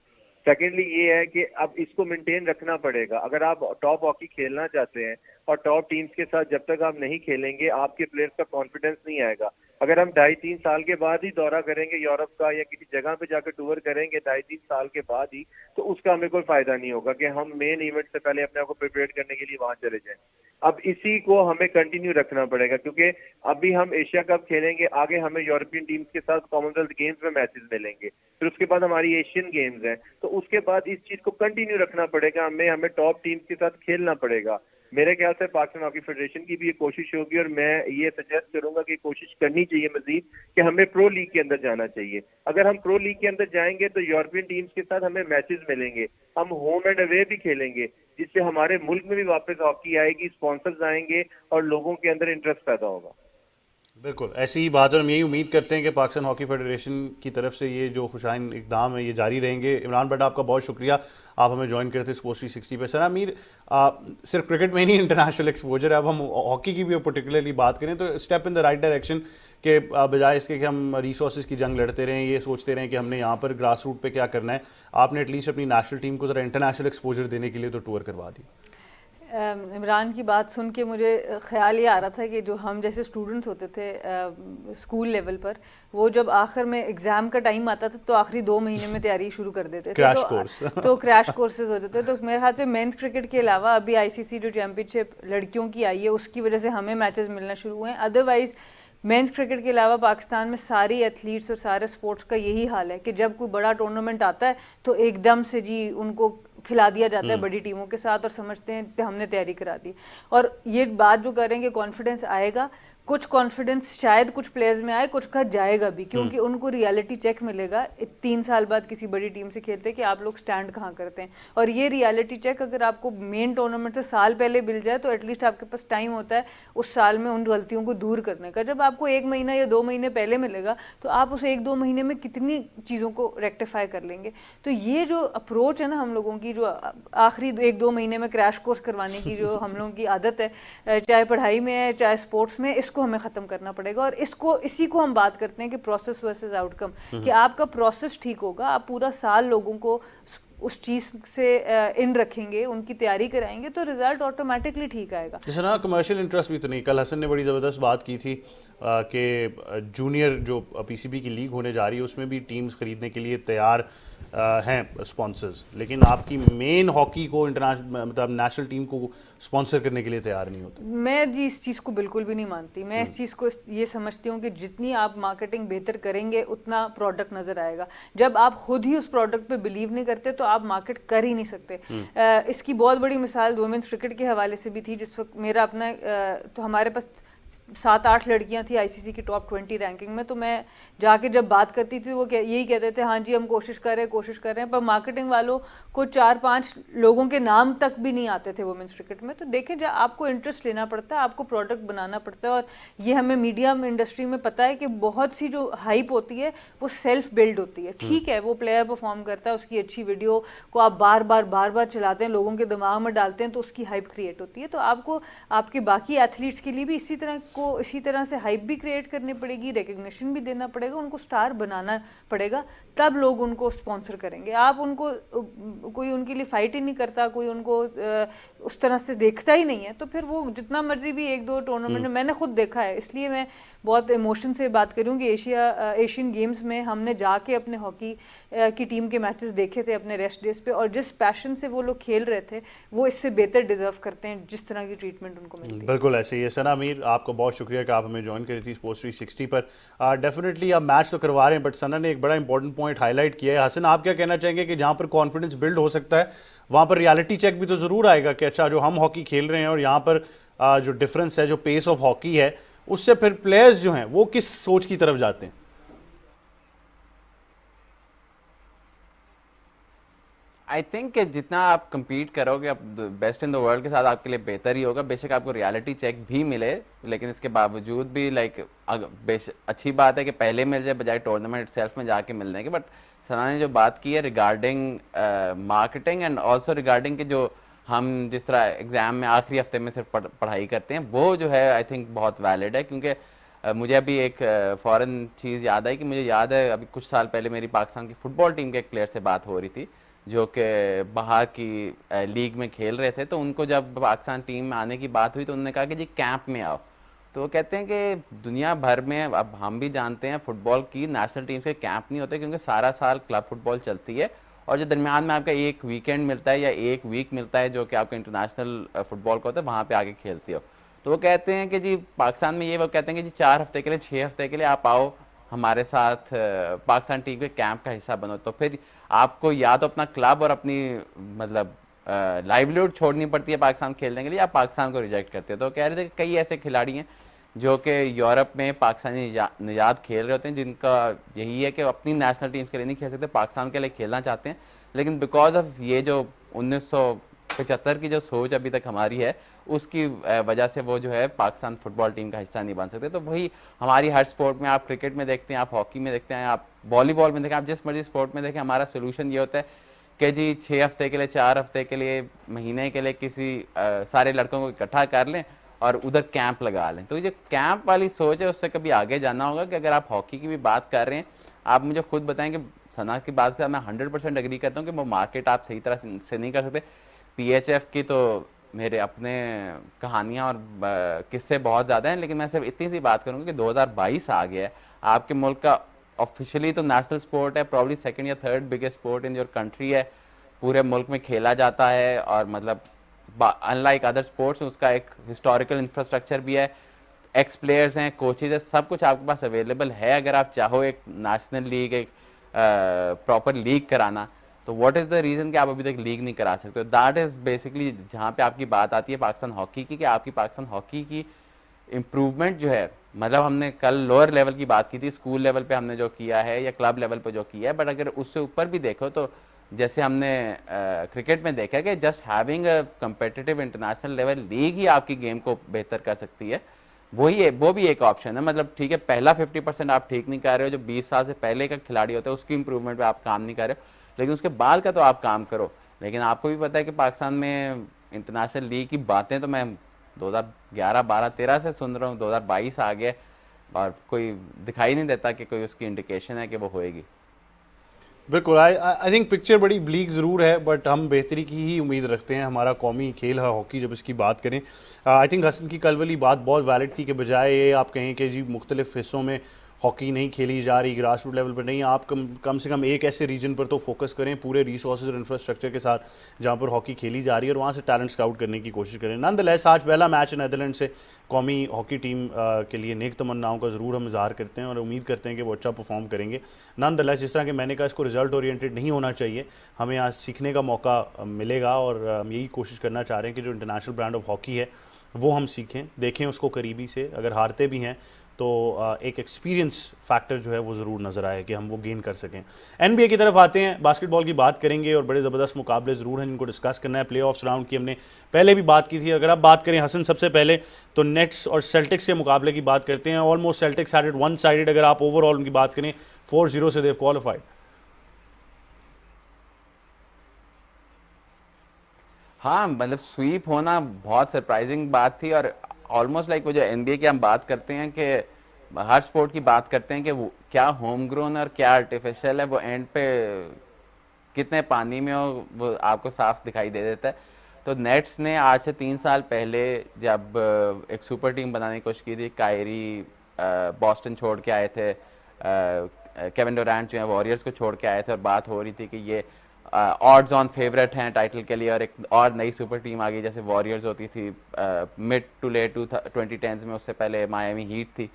सेकेंडली ये है कि अब इसको मेंटेन रखना पड़ेगा। अगर आप टॉप हॉकी खेलना चाहते हैं, और टॉप टीम्स के साथ जब तक आप नहीं खेलेंगे आपके प्लेयर्स का कॉन्फिडेंस नहीं आएगा। अगर हम 2.5-3 साल के बाद ही दौरा करेंगे यूरोप का या किसी जगह पे जाकर टूर करेंगे 2.5-3 साल के बाद ही, तो उसका हमें कोई फायदा नहीं होगा कि हम मेन इवेंट से पहले अपने आप को प्रिपेयर करने के लिए वहां चले जाएं। अब इसी को हमें कंटिन्यू रखना पड़ेगा, क्योंकि अभी हम एशिया कप खेलेंगे, आगे हमें यूरोपियन टीम्स के साथ कॉमनवेल्थ गेम्स में मैचेस मिलेंगे, फिर उसके बाद हमारी एशियन गेम्स हैं, तो उसके बाद इस चीज को कंटिन्यू रखना पड़ेगा, हमें टॉप टीम्स के साथ खेलना पड़ेगा। मेरे ख्याल से पाकिस्तान हॉकी फेडरेशन की भी ये कोशिश होगी और मैं ये सजेस्ट करूंगा कि कोशिश करनी चाहिए मजीद कि हमें प्रो लीग के अंदर जाना चाहिए। अगर हम प्रो लीग के अंदर जाएंगे तो यूरोपियन टीम्स के साथ हमें मैचेस मिलेंगे, हम होम एंड अवे भी खेलेंगे, जिससे हमारे मुल्क में भी वापस हॉकी आएगी, स्पॉन्सर्स आएंगे और लोगों के अंदर इंटरेस्ट पैदा होगा। बिल्कुल ऐसी ही बात है। हम यही उम्मीद करते हैं कि पाकिस्तान हॉकी फेडरेशन की तरफ से ये जो खुशाइन इकदाम है ये जारी रहेंगे। इमरान भट्ट आपका बहुत शुक्रिया, आप हमें ज्वाइन करते स्पोर्ट्स 360 पे। सना मीर, सिर्फ क्रिकेट में ही नहीं इंटरनेशनल एक्सपोजर है, अब हम हॉकी की भी पर्टिकुलरली बात करें तो step in the right direction के बजाय इसके कि हम रिसोर्सेज की जंग लड़ते रहें, ये सोचते रहें कि हमने यहाँ पर ग्रास रूट पे क्या करना है, आपने एटलीस्ट अपनी नेशनल टीम को ज़रा इंटरनेशनल एक्सपोजर देने के लिए तो टूर करवा दी। इमरान की बात सुन के मुझे ख़्याल ये आ रहा था कि जो हम जैसे स्टूडेंट्स होते थे स्कूल लेवल पर, वो जब आखिर में एग्ज़ाम का टाइम आता था तो आखिरी 2 महीने में तैयारी शुरू कर देते थे, क्रैश कोर्स तो क्रैश कोर्सेज होते थे। तो मेरे ख्याल से मेंस क्रिकेट के अलावा अभी आईसीसी जो चैम्पियनशिप लड़कियों की आई है उसकी वजह से हमें मैचेस मिलना शुरू हुए हैं। अदरवाइज़ मेंस क्रिकेट के अलावा पाकिस्तान में सारी एथलीट्स और सारे स्पोर्ट्स का यही हाल है कि जब कोई बड़ा टूर्नामेंट आता है तो एकदम से जी उनको खिला दिया जाता है बड़ी टीमों के साथ और समझते हैं कि हमने तैयारी करा दी। और ये बात जो करेंगे कॉन्फिडेंस आएगा, कुछ कॉन्फिडेंस शायद कुछ प्लेयर्स में आए, कुछ का जाएगा भी, क्योंकि उनको रियलिटी चेक मिलेगा 3 साल बाद किसी बड़ी टीम से खेलते कि आप लोग स्टैंड कहाँ करते हैं। और ये रियलिटी चेक अगर आपको मेन टूर्नामेंट से साल पहले मिल जाए तो एटलीस्ट आपके पास टाइम होता है उस साल में उन गलतियों को दूर करने का। जब आपको 1 महीना या 2 महीने पहले मिलेगा तो आप उस 1-2 महीने में कितनी चीज़ों को रेक्टिफाई कर लेंगे। तो ये जो अप्रोच है ना हम लोगों की, जो आखिरी 1-2 महीने में क्रैश कोर्स करवाने की जो हम लोगों की आदत है, चाहे पढ़ाई में है चाहे स्पोर्ट्स में, इसको हमें ख़त्म करना पड़ेगा। और इसी को हम बात करते हैं कि प्रोसेस वर्सेस आउटकम, कि आपका प्रोसेस ठीक होगा, आप पूरा साल लोगों को उस चीज़ से इन रखेंगे, उनकी तैयारी कराएंगे तो रिजल्ट ऑटोमेटिकली ठीक आएगा। जैसे ना कमर्शियल इंटरेस्ट भी तो नहीं, कल हसन ने बड़ी ज़बरदस्त बात की थी कि जूनियर जो पीसीबी की लीग होने जा रही है उसमें भी टीम्स खरीदने के लिए तैयार हैं स्पॉन्सर्स, लेकिन आपकी मेन हॉकी को इंटरनेशनल मतलब नेशनल टीम को स्पॉन्सर करने के लिए तैयार नहीं होते। मैं जी इस चीज़ को बिल्कुल भी नहीं मानती। मैं इस चीज़ को ये समझती हूँ कि जितनी आप मार्केटिंग बेहतर करेंगे उतना प्रोडक्ट नज़र आएगा। जब आप खुद ही उस प्रोडक्ट पे बिलीव नहीं करते तो आप मार्केट कर ही नहीं सकते। इसकी बहुत बड़ी मिसाल वुमेन्स क्रिकेट के हवाले से भी थी। जिस वक्त मेरा अपना तो हमारे पास 7-8 लड़कियां थी आईसीसी की टॉप 20 रैंकिंग में, तो मैं जाके जब बात करती थी वो यही कहते थे हाँ जी हम कोशिश कर रहे हैं, पर मार्केटिंग वालों को 4-5 लोगों के नाम तक भी नहीं आते थे वुमेन्स क्रिकेट में। तो देखें, जब आपको इंटरेस्ट लेना पड़ता है, आपको प्रोडक्ट बनाना पड़ता है, और ये हमें मीडिया इंडस्ट्री में पता है कि बहुत सी जो हाइप होती है वो सेल्फ बिल्ड होती है। ठीक है, वो प्लेयर परफॉर्म करता है, उसकी अच्छी वीडियो को आप बार बार चलाते हैं, लोगों के दिमाग में डालते हैं, तो उसकी हाइप क्रिएट होती है। तो आपको आपके बाकी एथलीट्स के लिए भी इसी तरह से हाइप भी क्रिएट करनी पड़ेगी, रिकग्निशन भी देना पड़ेगा, उनको स्टार बनाना पड़ेगा, तब लोग उनको स्पॉन्सर करेंगे। आप उनको कोई उनके लिए फाइट ही नहीं करता, कोई उनको उस तरह से देखता ही नहीं है, तो फिर वो जितना मर्जी भी 1-2 टूर्नामेंट में, मैंने खुद देखा है, इसलिए मैं बहुत इमोशन से बात करूँगी। एशियन गेम्स में हमने जाके अपने हॉकी की टीम के मैचेस देखे थे अपने रेस्ट डेज पे, और जिस पैशन से वो लोग खेल रहे थे वो इससे बेहतर डिजर्व करते हैं जिस तरह की ट्रीटमेंट उनको मिलती है। बिल्कुल ऐसे ही है। सना मीर, आपको बहुत शुक्रिया कि आप हमें ज्वाइन करी थी स्पोर्ट्स 360 पर। डेफिनेटली आप मैच तो करवा रहे हैं, बट सना ने एक बड़ा इंपॉर्टेंट पॉइंट हाईलाइट किया है। हसन, आप क्या कहना चाहेंगे कि जहाँ पर कॉन्फिडेंस बिल्ड हो सकता है वहाँ पर रियलिटी चेक भी तो ज़रूर आएगा कि अच्छा जो हम हॉकी खेल रहे हैं और यहाँ पर जो डिफरेंस है, जो पेस ऑफ हॉकी है, उससे फिर प्लेयर्स जो हैं वो किस सोच की तरफ जाते हैं? आई थिंक कि जितना आप compete करोगे आप बेस्ट इन द वर्ल्ड के साथ, आपके लिए बेहतर ही होगा। बेशक आपको रियलिटी चेक भी मिले, लेकिन इसके बावजूद भी अच्छी बात है कि पहले मिल जाए बजाय टूर्नामेंट सेल्फ में जाके मिलने के। बट सना ने जो बात की है regarding marketing and also regarding कि जो हम जिस तरह एग्ज़ाम में आखिरी हफ्ते में सिर्फ पढ़ाई करते हैं, वो जो है आई थिंक बहुत वैलिड है। क्योंकि मुझे अभी एक फ़ौरन चीज़ याद आई कि मुझे याद है अभी कुछ साल पहले मेरी पाकिस्तान की फ़ुटबॉल टीम के एक प्लेयर से बात हो रही थी जो कि बाहर की लीग में खेल रहे थे, तो उनको जब पाकिस्तान टीम में आने की बात हुई तो उन्होंने कहा कि जी कैंप में आओ। तो वो कहते हैं कि दुनिया भर में, अब हम भी जानते हैं, फुटबॉल की नेशनल टीम से कैंप नहीं होते क्योंकि सारा साल क्लब फुटबॉल चलती है, और जो दरमियान में आपका एक वीकेंड मिलता है या एक वीक मिलता है जो कि आपका इंटरनेशनल फुटबॉल का होता है, वहाँ पे आके खेलती हो। तो वो कहते हैं कि जी पाकिस्तान में ये वो कहते हैं कि जी 4 हफ्ते के लिए 6 हफ्ते के लिए आप आओ हमारे साथ पाकिस्तान टीम के कैंप का हिस्सा बनो। तो फिर आपको या तो अपना क्लब और अपनी मतलब लाइवलीहुड छोड़नी पड़ती है पाकिस्तान खेलने के लिए, आप पाकिस्तान को रिजेक्ट करते हो। तो कह रहे थे कि कई ऐसे खिलाड़ी हैं जो कि यूरोप में पाकिस्तानी निजात खेल रहे होते हैं, जिनका यही है कि अपनी नेशनल टीम्स के लिए नहीं खेल सकते, पाकिस्तान के लिए खेलना चाहते हैं, लेकिन बिकॉज ऑफ ये जो 1975 की जो सोच अभी तक हमारी है, उसकी वजह से वो जो है पाकिस्तान फुटबॉल टीम का हिस्सा नहीं बन सकते। तो वही हमारी हर स्पोर्ट में, आप क्रिकेट में देखते हैं, आप हॉकी में देखते हैं, आप वॉलीबॉल में देखें, आप जिस मर्जी स्पोर्ट में देखें, हमारा सोल्यूशन ये होता है कि जी 6 हफ्ते के लिए, 4 हफ्ते के लिए, महीने के लिए किसी सारे लड़कों को इकट्ठा कर लें और उधर कैंप लगा लें। तो ये कैंप वाली सोच है, उससे कभी आगे जाना होगा। कि अगर आप हॉकी की भी बात कर रहे हैं, आप मुझे खुद बताएं कि सना की बात कर, मैं 100% एग्री करता हूँ कि वो मार्केट आप सही तरह से नहीं कर सकते। PHF की तो मेरे अपने कहानियाँ और किस्से बहुत ज़्यादा हैं, लेकिन मैं सिर्फ इतनी सी बात करूँगा कि 2022 आ गया है, आपके मुल्क का ऑफिशियली तो नेशनल स्पोर्ट है, प्रॉब्ली सेकंड या third biggest sport in your country है, पूरे मुल्क में खेला जाता है, और मतलब अनलाइक अदर स्पोर्ट्स उसका एक हिस्टोरिकल इंफ्रास्ट्रक्चर भी है, एक्स प्लेयर्स हैं, कोचेज है, सब कुछ आपके पास अवेलेबल है। अगर आप चाहो एक नेशनल लीग, एक प्रॉपर लीग कराना, तो व्हाट इज़ द रीज़न कि आप अभी तक लीग नहीं करा सकते। दैट इज़ बेसिकली जहाँ पे आपकी बात आती है पाकिस्तान हॉकी की, कि आपकी पाकिस्तान हॉकी की इम्प्रूवमेंट जो है, मतलब हमने कल लोअर लेवल की बात की थी, स्कूल लेवल पे हमने जो किया है या क्लब लेवल पे जो किया है, बट अगर उससे ऊपर भी देखो तो जैसे हमने क्रिकेट में देखा कि just having a competitive international level league ही आपकी गेम को बेहतर कर सकती है। वही है, वो भी एक ऑप्शन है। मतलब ठीक है, पहला 50% आप ठीक नहीं कर रहे हो, जो 20 साल से पहले का खिलाड़ी होता है उसकी इंप्रूवमेंट पे आप काम नहीं कर रहे हो, लेकिन उसके बाद का तो आप काम करो। लेकिन आपको भी पता है कि पाकिस्तान में इंटरनेशनल लीग की बातें तो मैं 2011, 12, 13 से सुन रहा हूँ, 2022 आ गया और कोई दिखाई नहीं देता कि कोई उसकी इंडिकेशन है कि वो होएगी। बिल्कुल, आई थिंक पिक्चर बड़ी ब्लीक ज़रूर है, बट हम बेहतरी की ही उम्मीद रखते हैं। हमारा कौमी खेल है हॉकी, जब इसकी बात करें, आई थिंक हसन की कल वाली बात बहुत वैलिड थी कि बजाय ये आप कहें कि जी मुख्तलिफ हिस्सों में हॉकी नहीं खेली जा रही, ग्रास रूट लेवल पर नहीं, आप कम से कम एक ऐसे रीजन पर तो फोकस करें पूरे रिसोर्सेज और इंफ्रास्ट्रक्चर के साथ जहाँ पर हॉकी खेली जा रही है, और वहाँ से टैलेंट स्काउट करने की कोशिश करें। नॉनदलेस आज पहला मैच नीदरलैंड से कौमी हॉकी टीम के लिए नेक तमन्नाओं का ज़रूर हम इज़हार करते हैं और उम्मीद करते हैं कि वो अच्छा परफॉर्म करेंगे। नॉनदलेस जिस तरह कि मैंने कहा, इसको रिजल्ट ओरिएंटेड नहीं होना चाहिए, हमें आज सीखने का मौका मिलेगा, और हम यही कोशिश करना चाह रहे हैं कि जो इंटरनेशनल ब्रांड ऑफ हॉकी है वो हम सीखें, देखें उसको करीबी से। अगर हारते भी हैं तो एक एक्सपीरियंस फैक्टर जो है वो ज़रूर नज़र आए कि हम वो गेन कर सकें। NBA की तरफ आते हैं, बास्केटबॉल की बात करेंगे और बड़े ज़बरदस्त मुकाबले ज़रूर हैं जिनको डिस्कस करना है। प्ले ऑफ्स राउंड की हमने पहले भी बात की थी। अगर आप बात करें हसन, सबसे पहले तो नेट्स और सेल्टिक्स के मुकाबले की बात करते हैं। Almost sales tax had it one sided. अगर आप ओवरऑल उनकी बात करें, 4-0 से देव क्वालिफाइड। हाँ, मतलब स्वीप होना बहुत सरप्राइजिंग बात थी, और ऑलमोस्ट लाइक वो जो NBA की हम बात करते हैं कि हर स्पोर्ट की बात करते हैं कि वो क्या होम ग्रोन और क्या आर्टिफिशियल है, वो एंड पे कितने पानी में हो वो आपको साफ दिखाई दे देता है। तो नेट्स ने आज से 3 साल पहले जब एक सुपर टीम बनाने की कोशिश की थी, कायरी बॉस्टन छोड़ के आए थे, केविन डुरैंट जो है वॉरियर्स को छोड़ के आए थे, और बात हो रही थी कि ये ऑड्स ऑन फेवरेट हैं टाइटल के लिए, और एक और नई सुपर टीम आ गई जैसे वॉरियर्स होती थी मिड टू लेट 2010s में, उससे पहले मायामी हीट थी।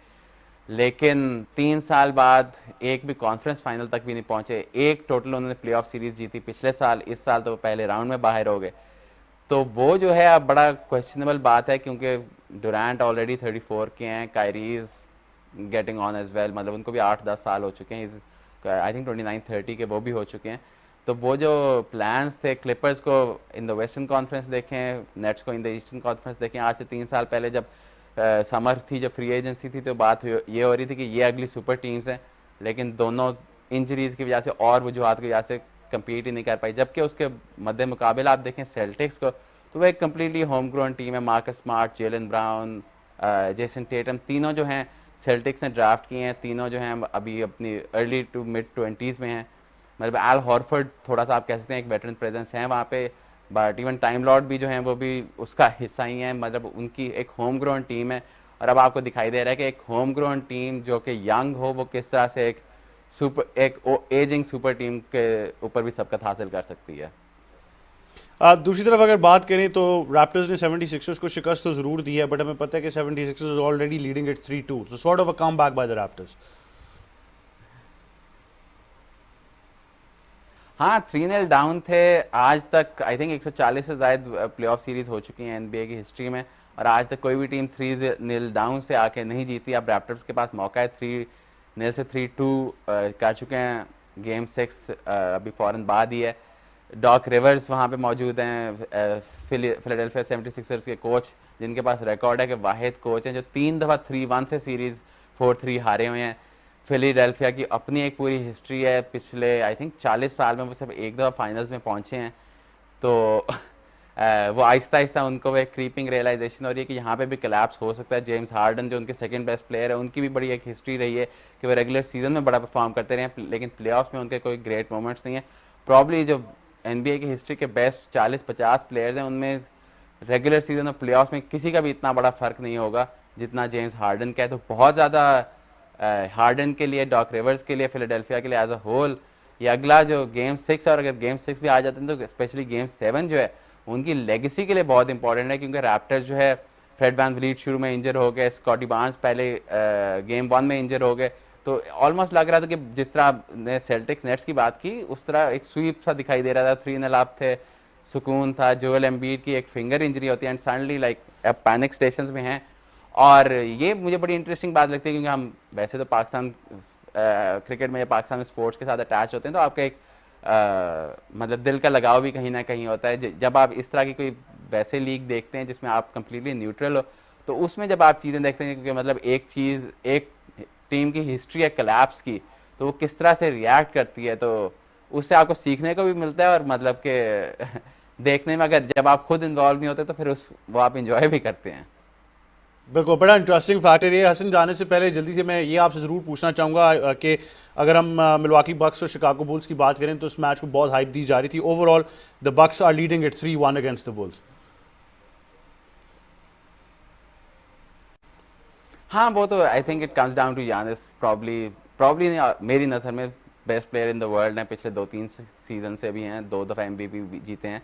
लेकिन 3 साल बाद एक भी कॉन्फ्रेंस फाइनल तक भी नहीं पहुंचे। एक टोटल उन्होंने प्लेऑफ सीरीज जीती पिछले साल, इस साल तो पहले राउंड में बाहर हो गए। तो वो जो है अब बड़ा क्वेश्चनेबल बात है, क्योंकि डुरैंट ऑलरेडी 34 के हैं, कायरी is getting on age as, मतलब उनको भी 8-10 साल हो चुके हैं, आई थिंक 29-30 के वो भी हो चुके हैं। तो वो जो प्लान्स थे, क्लिपर्स को इन द वेस्टर्न कॉन्फ्रेंस देखें, नेट्स को इन द ईस्टर्न कॉन्फ्रेंस देखें। आज से 3 साल पहले जब समर थी, जब फ्री एजेंसी थी, तो बात ये हो रही थी कि ये अगली सुपर टीम्स हैं, लेकिन दोनों इंजरीज की वजह से और वजूहत की वजह से कम्पीट ही नहीं कर पाई। जबकि उसके मद्दे मुकाबले आप देखें सेल्टिक्स को, तो वो एक कम्प्लीटली होम ग्रोन टीम है। Marcus Smart, Jaylen Brown, Jayson Tatum, तीनों जो हैं सेल्टिक्स ने ड्राफ्ट किए हैं, तीनों जो हैं अभी अपनी अर्ली टू मिड 20s में हैं। मतलब एल हॉरफर्ड थोड़ा सा आप कह सकते हैं एक वेटरन प्रेजेंस है वहाँ पे, बट इवन टाइम लॉर्ड भी जो हैं वो भी उसका हिस्सा ही है, मतलब उनकी एक होम ग्राउंड टीम है। और अब आपको दिखाई दे रहा है कि एक होम ग्राउंड टीम जो कि यंग हो वो किस तरह से एक एजिंग सुपर टीम के ऊपर भी सबकत हासिल कर सकती है। दूसरी तरफ अगर बात करें तो रैप्टर्स ने 76ers को शिकस्त तो ज़रूर दी है, बट हमें पता है कि 76ers already leading at 3-2, so sort of a come back by the Raptors. हाँ 3-0 डाउन थे, आज तक आई थिंक 140 से ज़ायद प्लेऑफ सीरीज हो चुकी हैं एनबीए की हिस्ट्री में, और आज तक कोई भी टीम 3-0 डाउन से आके नहीं जीती। अब रैप्टर्स के पास मौका है, 3-0 से 3-2 कर चुके हैं, गेम 6 अभी फ़ौरन बाद ही है। डॉक रिवर्स वहाँ पे मौजूद हैं, फिलाडेल्फिया 76ers के कोच, जिनके पास रिकॉर्ड है कि वाहिद कोच हैं जो 3 दफ़ा 3-1 से सीरीज़ 4-3 हारे हुए हैं। फिलाडेल्फिया की अपनी एक पूरी हिस्ट्री है, पिछले आई थिंक 40 साल में वो सिर्फ एक दफ़ा फाइनल्स में पहुँचे हैं। तो वो आहिस्ता आहिस्ता उनको वो एक क्रीपिंग रियलाइजेशन हो रही है कि यहाँ पे भी कोलैप्स हो सकता है। जेम्स हार्डन जो उनके सेकंड बेस्ट प्लेयर है, उनकी भी बड़ी एक हिस्ट्री रही है कि वो रेगुलर सीजन में बड़ा परफॉर्म करते रहे हैं, लेकिन प्लेऑफ्स में उनके कोई ग्रेट मोमेंट्स नहीं है। प्रॉब्ली जो एनबीए की हिस्ट्री के बेस्ट 40-50 प्लेयर्स हैं उनमें रेगुलर सीजन और प्लेऑफ्स में किसी का भी इतना बड़ा फ़र्क नहीं होगा जितना जेम्स हार्डन का है। तो बहुत ज़्यादा हार्डन के लिए, डॉक रिवर्स के लिए, फिलाडेल्फिया के लिए एज अ होल ये अगला जो गेम 6, और अगर गेम 6 भी आ जाते हैं तो स्पेशली गेम 7 जो है उनकी लेगेसी के लिए बहुत इंपॉर्टेंट है, क्योंकि रैप्टर्स जो है फ्रेड वैन व्लीट शुरू में इंजर हो गए, स्कॉटी बार्न्स पहले गेम 1 में इंजर हो गए, तो ऑलमोस्ट लग रहा था कि जिस तरह आपने सेल्टिक्स नेट्स की बात की उस तरह एक स्वीप सा दिखाई दे रहा था। 3-0 आप थे, सुकून था। जोएल एम्बिड की एक फिंगर इंजरी होती है एंड सडनली लाइक अब पैनिक स्टेशंस में हैं। और ये मुझे बड़ी इंटरेस्टिंग बात लगती है, क्योंकि हम वैसे तो पाकिस्तान क्रिकेट में या पाकिस्तान में स्पोर्ट्स के साथ अटैच होते हैं, तो आपका एक मतलब दिल का लगाव भी कहीं ना कहीं होता है। जब आप इस तरह की कोई वैसे लीग देखते हैं जिसमें आप कंप्लीटली न्यूट्रल हो, तो उसमें जब आप चीज़ें देखते हैं, क्योंकि मतलब एक चीज़, एक टीम की हिस्ट्री है कोलैप्स की, तो वो किस तरह से रिएक्ट करती है, तो उससे आपको सीखने को भी मिलता है, और मतलब कि देखने में अगर जब आप खुद इन्वॉल्व नहीं होते तो फिर वो आप इंजॉय भी करते हैं। बिल्कुल, बड़ा इंटरेस्टिंग फैक्टर ये। हसन, जाने से पहले जल्दी से मैं ये आपसे ज़रूर पूछना चाहूँगा कि अगर हम मिलवाकी बक्स और शिकागो बुल्स की बात करें तो इस मैच को बहुत हाइप दी जा रही थी। Overall the Bucks are leading at 3-1 against the Bulls. हाँ वो तो I think it comes down to Giannis, probably मेरी नज़र में best player in the world हैं, पिछले 2-3 सीजन से भी हैं, 2 दफ़ा MVP जीते हैं।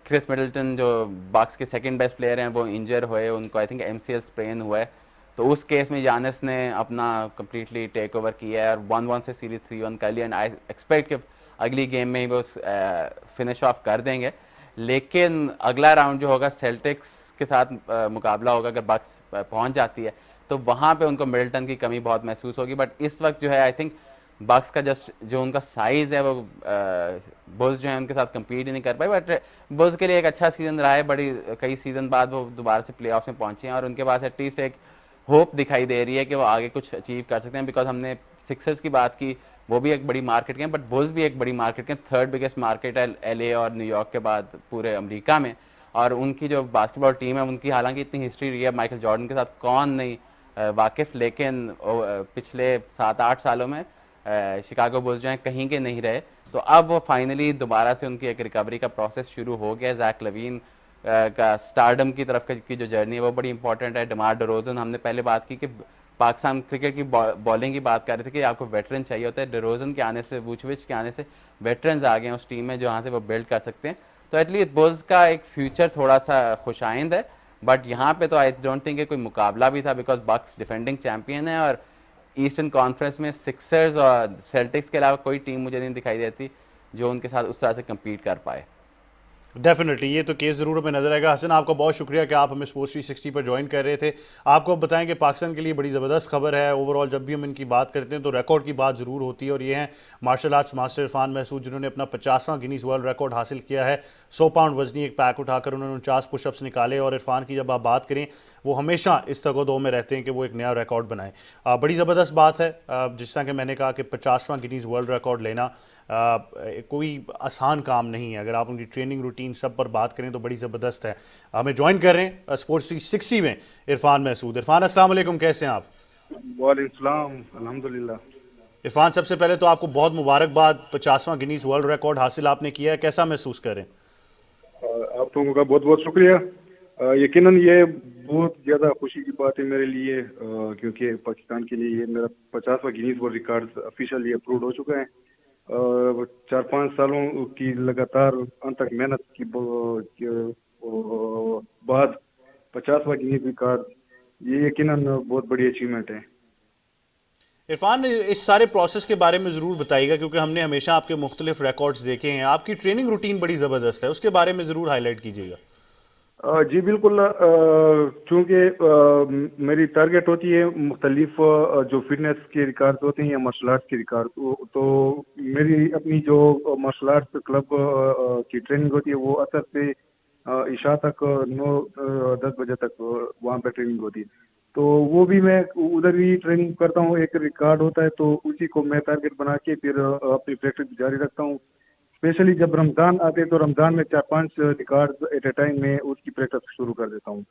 क्रिस मिडल्टन जो बक्स के सेकंड बेस्ट प्लेयर हैं वो इंजर हुए, उनको आई थिंक MCL स्प्रेन हुआ है, तो उस केस में यानिस ने अपना कम्प्लीटली टेक ओवर किया है और 1-1 से सीरीज़ 3-1 कर लिया, एंड आई एक्सपेक्ट कि अगली गेम में ही वो फिनिश ऑफ कर देंगे। लेकिन अगला राउंड जो होगा सेल्टिक्स के साथ मुकाबला होगा, अगर बक्स पहुंच जाती है तो वहाँ पे उनको मिडल्टन की कमी बहुत महसूस होगी। बट इस वक्त जो है आई थिंक बक्स का जस्ट जो उनका साइज़ है वो बुल्स जो है उनके साथ कम्पीट ही नहीं कर पाए, बट बुल्स के लिए एक अच्छा सीज़न रहा है, बड़ी कई सीज़न बाद वो दोबारा से प्लेऑफ्स में पहुँचे हैं और उनके पास एटलीस्ट एक होप दिखाई दे रही है कि वो आगे कुछ अचीव कर सकते हैं। बिकॉज हमने सिक्सर्स की बात की, वो भी एक बड़ी मार्केट के हैं, बट बुल्स भी एक बड़ी मार्केट के हैं, थर्ड बिगेस्ट मार्केट है LA और न्यूयॉर्क के बाद पूरे अमेरिका में। और उनकी जो बास्केटबॉल टीम है उनकी हालांकि इतनी हिस्ट्री रही है, माइकल जॉर्डन के साथ कौन नहीं वाकिफ़, लेकिन पिछले 7-8 सालों में शिकागो बुल्स जो हैं कहीं के नहीं रहे। तो अब वो फाइनली दोबारा से उनकी एक रिकवरी का प्रोसेस शुरू हो गया। जैक लवीन का स्टारडम की तरफ की जो जर्नी है वो बड़ी इंपॉर्टेंट है। डमार डरोजन, हमने पहले बात की कि पाकिस्तान क्रिकेट की बॉलिंग की बात कर रहे थे कि आपको वेटरन चाहिए होता है, डरोजन के आने से, वुचविच के आने से वेटरन्स आ गए हैं उस टीम में जहाँ से वो बिल्ड कर सकते हैं। तो एटलीस्ट बुल्स का एक फ्यूचर थोड़ा सा खुशाइंद है, बट यहाँ पे तो आई डोंट थिंक कोई मुकाबला भी था, बिकॉज बक्स डिफेंडिंग चैंपियन है और ईस्टर्न कॉन्फ्रेंस में सिक्सर्स और सेल्टिक्स के अलावा कोई टीम मुझे नहीं दिखाई देती जो उनके साथ उस तरह से कम्पीट कर पाए। डेफिनेटली ये तो केस ज़रूर हमें नजर आएगा। हसन, आपका बहुत शुक्रिया कि आप हमें स्पोर्ट्स 360 पर ज्वाइन कर रहे थे। आपको बताएं कि पाकिस्तान के लिए बड़ी ज़बरदस्त खबर है। ओवरऑल जब भी हम इनकी बात करते हैं तो रिकॉर्ड की बात ज़रूर होती है, और ये हैं martial arts master Irfan Mahsud, जिन्होंने अपना 50वां गिनीज़ वर्ल्ड रिकॉर्ड हासिल किया है। 100 पाउंड वजनी एक पैक उठाकर उन्होंने 49 पुशअप्स निकाले। और इरफान की जब आप बात करें, वो हमेशा इस तगोदो में रहते हैं कि वो एक नया रिकॉर्ड बनाएं। बड़ी ज़बरदस्त बात है। जिस तरह कि मैंने कहा कि 50वां गिनीज़ वर्ल्ड रिकॉर्ड लेना कोई आसान काम नहीं है। अगर आप उनकी ट्रेनिंग रूटीन सब पर बात करें तो बड़ी ज़बरदस्त है। हमें ज्वाइन कर रहे हैं स्पोर्ट्स 360 में इरफान महसूद। इरफान, अस्सलाम वालेकुम, कैसे हैं आप? वालेकुम सलाम, अल्हम्दुलिल्लाह। इरफान, सबसे पहले तो आपको बहुत मुबारकबाद, 50वां गिनीज वर्ल्ड रिकॉर्ड हासिल आपने किया है, कैसा महसूस करें? आप लोगों का बहुत बहुत शुक्रिया। यकीनन ये बहुत ज़्यादा खुशी की बात है मेरे लिए, क्योंकि पाकिस्तान के लिए ये मेरा 50वां Guinness world record officially approve हो चुका है। 4-5 सालों की लगातार अनथक मेहनत बाद 50वां गिनीज रिकॉर्ड, ये यकीनन बहुत बड़ी अचीवमेंट है। इरफान, इस सारे प्रोसेस के बारे में ज़रूर बताइएगा, क्योंकि हमने हमेशा आपके मुख्तलिफ रिकॉर्ड्स देखे हैं। आपकी ट्रेनिंग रूटीन बड़ी ज़बरदस्त है, उसके बारे में ज़रूर हाईलाइट कीजिएगा। जी बिल्कुल, चूँकि मेरी टारगेट होती है मुख्तलिफ जो फिटनेस के रिकॉर्ड होते हैं या मार्शल आर्ट्स के रिकॉर्ड, तो मेरी अपनी जो मार्शल आर्ट्स क्लब की ट्रेनिंग होती है वो असर से इशा तक 9-10 बजे तक वहाँ पे ट्रेनिंग होती है। तो वो भी मैं उधर भी ट्रेनिंग करता हूँ। एक रिकॉर्ड होता है तो उसी को मैं टारगेट बना के फिर अपनी प्रैक्टिस जारी रखता हूँ। स्पेशली जब रमज़ान आते हैं तो रमज़ान में 4-5 रिकॉर्ड एट ए टाइम में उसकी प्रैक्टिस शुरू कर देता हूँ।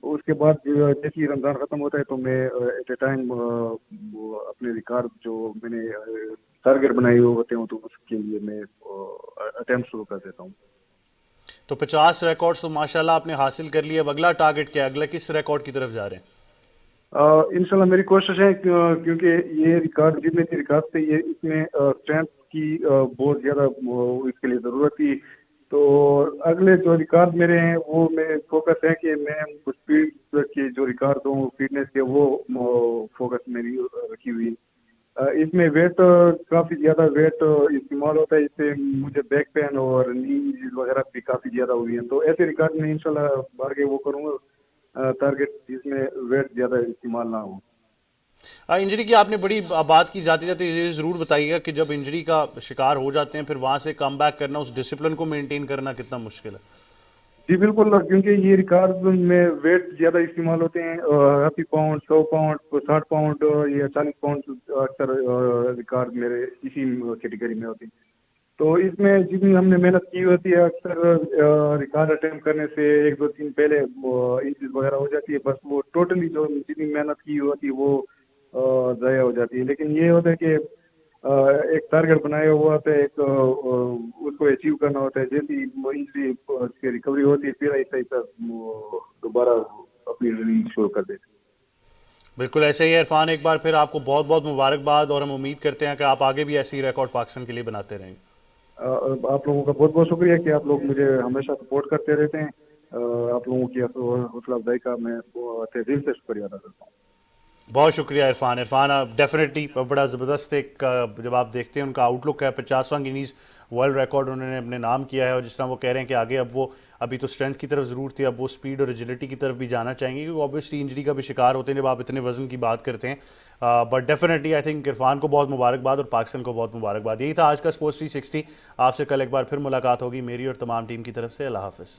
उसके बाद जैसे ही रमज़ान ख़त्म होता है तो मैं एट ए टाइम अपने रिकॉर्ड जो मैंने टारगेट बनाए हुए होते हैं तो उसके लिए मैं अटेम्प्ट शुरू कर देता हूँ। तो 50 रिकॉर्ड्स तो माशाल्लाह आपने हासिल कर लिए। अब अगला टारगेट क्या है? अगला किस रिकॉर्ड की तरफ जा रहे हैं? इंशाल्लाह मेरी कोशिश है, क्योंकि ये रिकॉर्ड जितने भी रिकॉर्ड थे ये इसमें स्ट्रेंथ की बहुत ज़्यादा इसके लिए ज़रूरत थी। तो अगले जो रिकॉर्ड मेरे हैं वो मैं फोकस है कि मैं स्पीड के जो रिकॉर्ड हूँ फिटनेस के वो फोकस मेरी रखी हुई। इसमें वेट काफ़ी ज़्यादा वेट इस्तेमाल होता है, इससे मुझे बैक पेन और नी वगैरह भी काफ़ी ज़्यादा हुई हैं। तो ऐसे रिकॉर्ड में इंशाल्लाह आगे वो करूँगा टारगेट जिसमें वेट ज़्यादा इस्तेमाल ना हो। इंजरी की आपने बड़ी बात की, जाते जाते ये ज़रूर बताइएगा कि जब इंजरी का शिकार हो जाते हैं फिर वहाँ से कम बैक करना, उस डिसिप्लिन को मेंटेन करना कितना मुश्किल है? जी बिल्कुल, क्योंकि ये रिकॉर्ड में वेट ज़्यादा इस्तेमाल होते हैं। 80 पाउंड, 100 पाउंड, 60 पाउंड या 40 पाउंड अक्सर रिकॉर्ड मेरे इसी कैटेगरी में होते हैं। तो इसमें जितनी हमने मेहनत की होती है अक्सर रिकॉर्ड अटेम्प्ट करने से 1-2 दिन पहले इंजरी वगैरह हो जाती है। बस वो टोटली जो जितनी मेहनत की होती है वो ज़ाया हो जाती है। लेकिन ये होता है कि एक टारगेट बनाया हुआ होता है, एक उसको अचीव करना होता है। जैसी इंजरी की रिकवरी होती है फिर ऐसा ऐसा दोबारा अपनी रनिंग शुरू कर देते हैं। बिल्कुल ऐसे ही है इरफान, एक बार फिर आपको बहुत बहुत मुबारकबाद, और हम उम्मीद करते हैं कि आप आगे भी ऐसे ही रिकॉर्ड पाकिस्तान के लिए बनाते रहेंगे। आप लोगों का बहुत बहुत शुक्रिया कि आप लोग मुझे हमेशा सपोर्ट करते रहते हैं। आप लोगों की हौसला अफजाई का मैं तहे दिल से शुक्रिया अदा करता हूँ। बहुत शुक्रिया इरफान। इरफान आप डेफिनेटली बड़ा ज़बरदस्त एक, जब आप देखते हैं उनका आउटलुक है, 50वां गिनीज वर्ल्ड रिकॉर्ड उन्होंने अपने नाम किया है, और जिस तरह वो कह रहे हैं कि आगे अब वो अभी तो स्ट्रेंथ की तरफ ज़रूर थी, अब वो स्पीड और एजिलिटी की तरफ भी जाना चाहेंगे, क्योंकि ऑब्वियसली इंजरी का भी शिकार होते हैं जब आप इतने वजन की बात करते हैं। But definitely I think Irfan को बहुत मुबारकबाद और पाकिस्तान को बहुत मुबारकबाद। यही था आज का स्पोर्ट्स 360। आपसे कल एक बार फिर मुलाकात होगी मेरी और तमाम टीम की तरफ से। अल्लाह हाफिज़।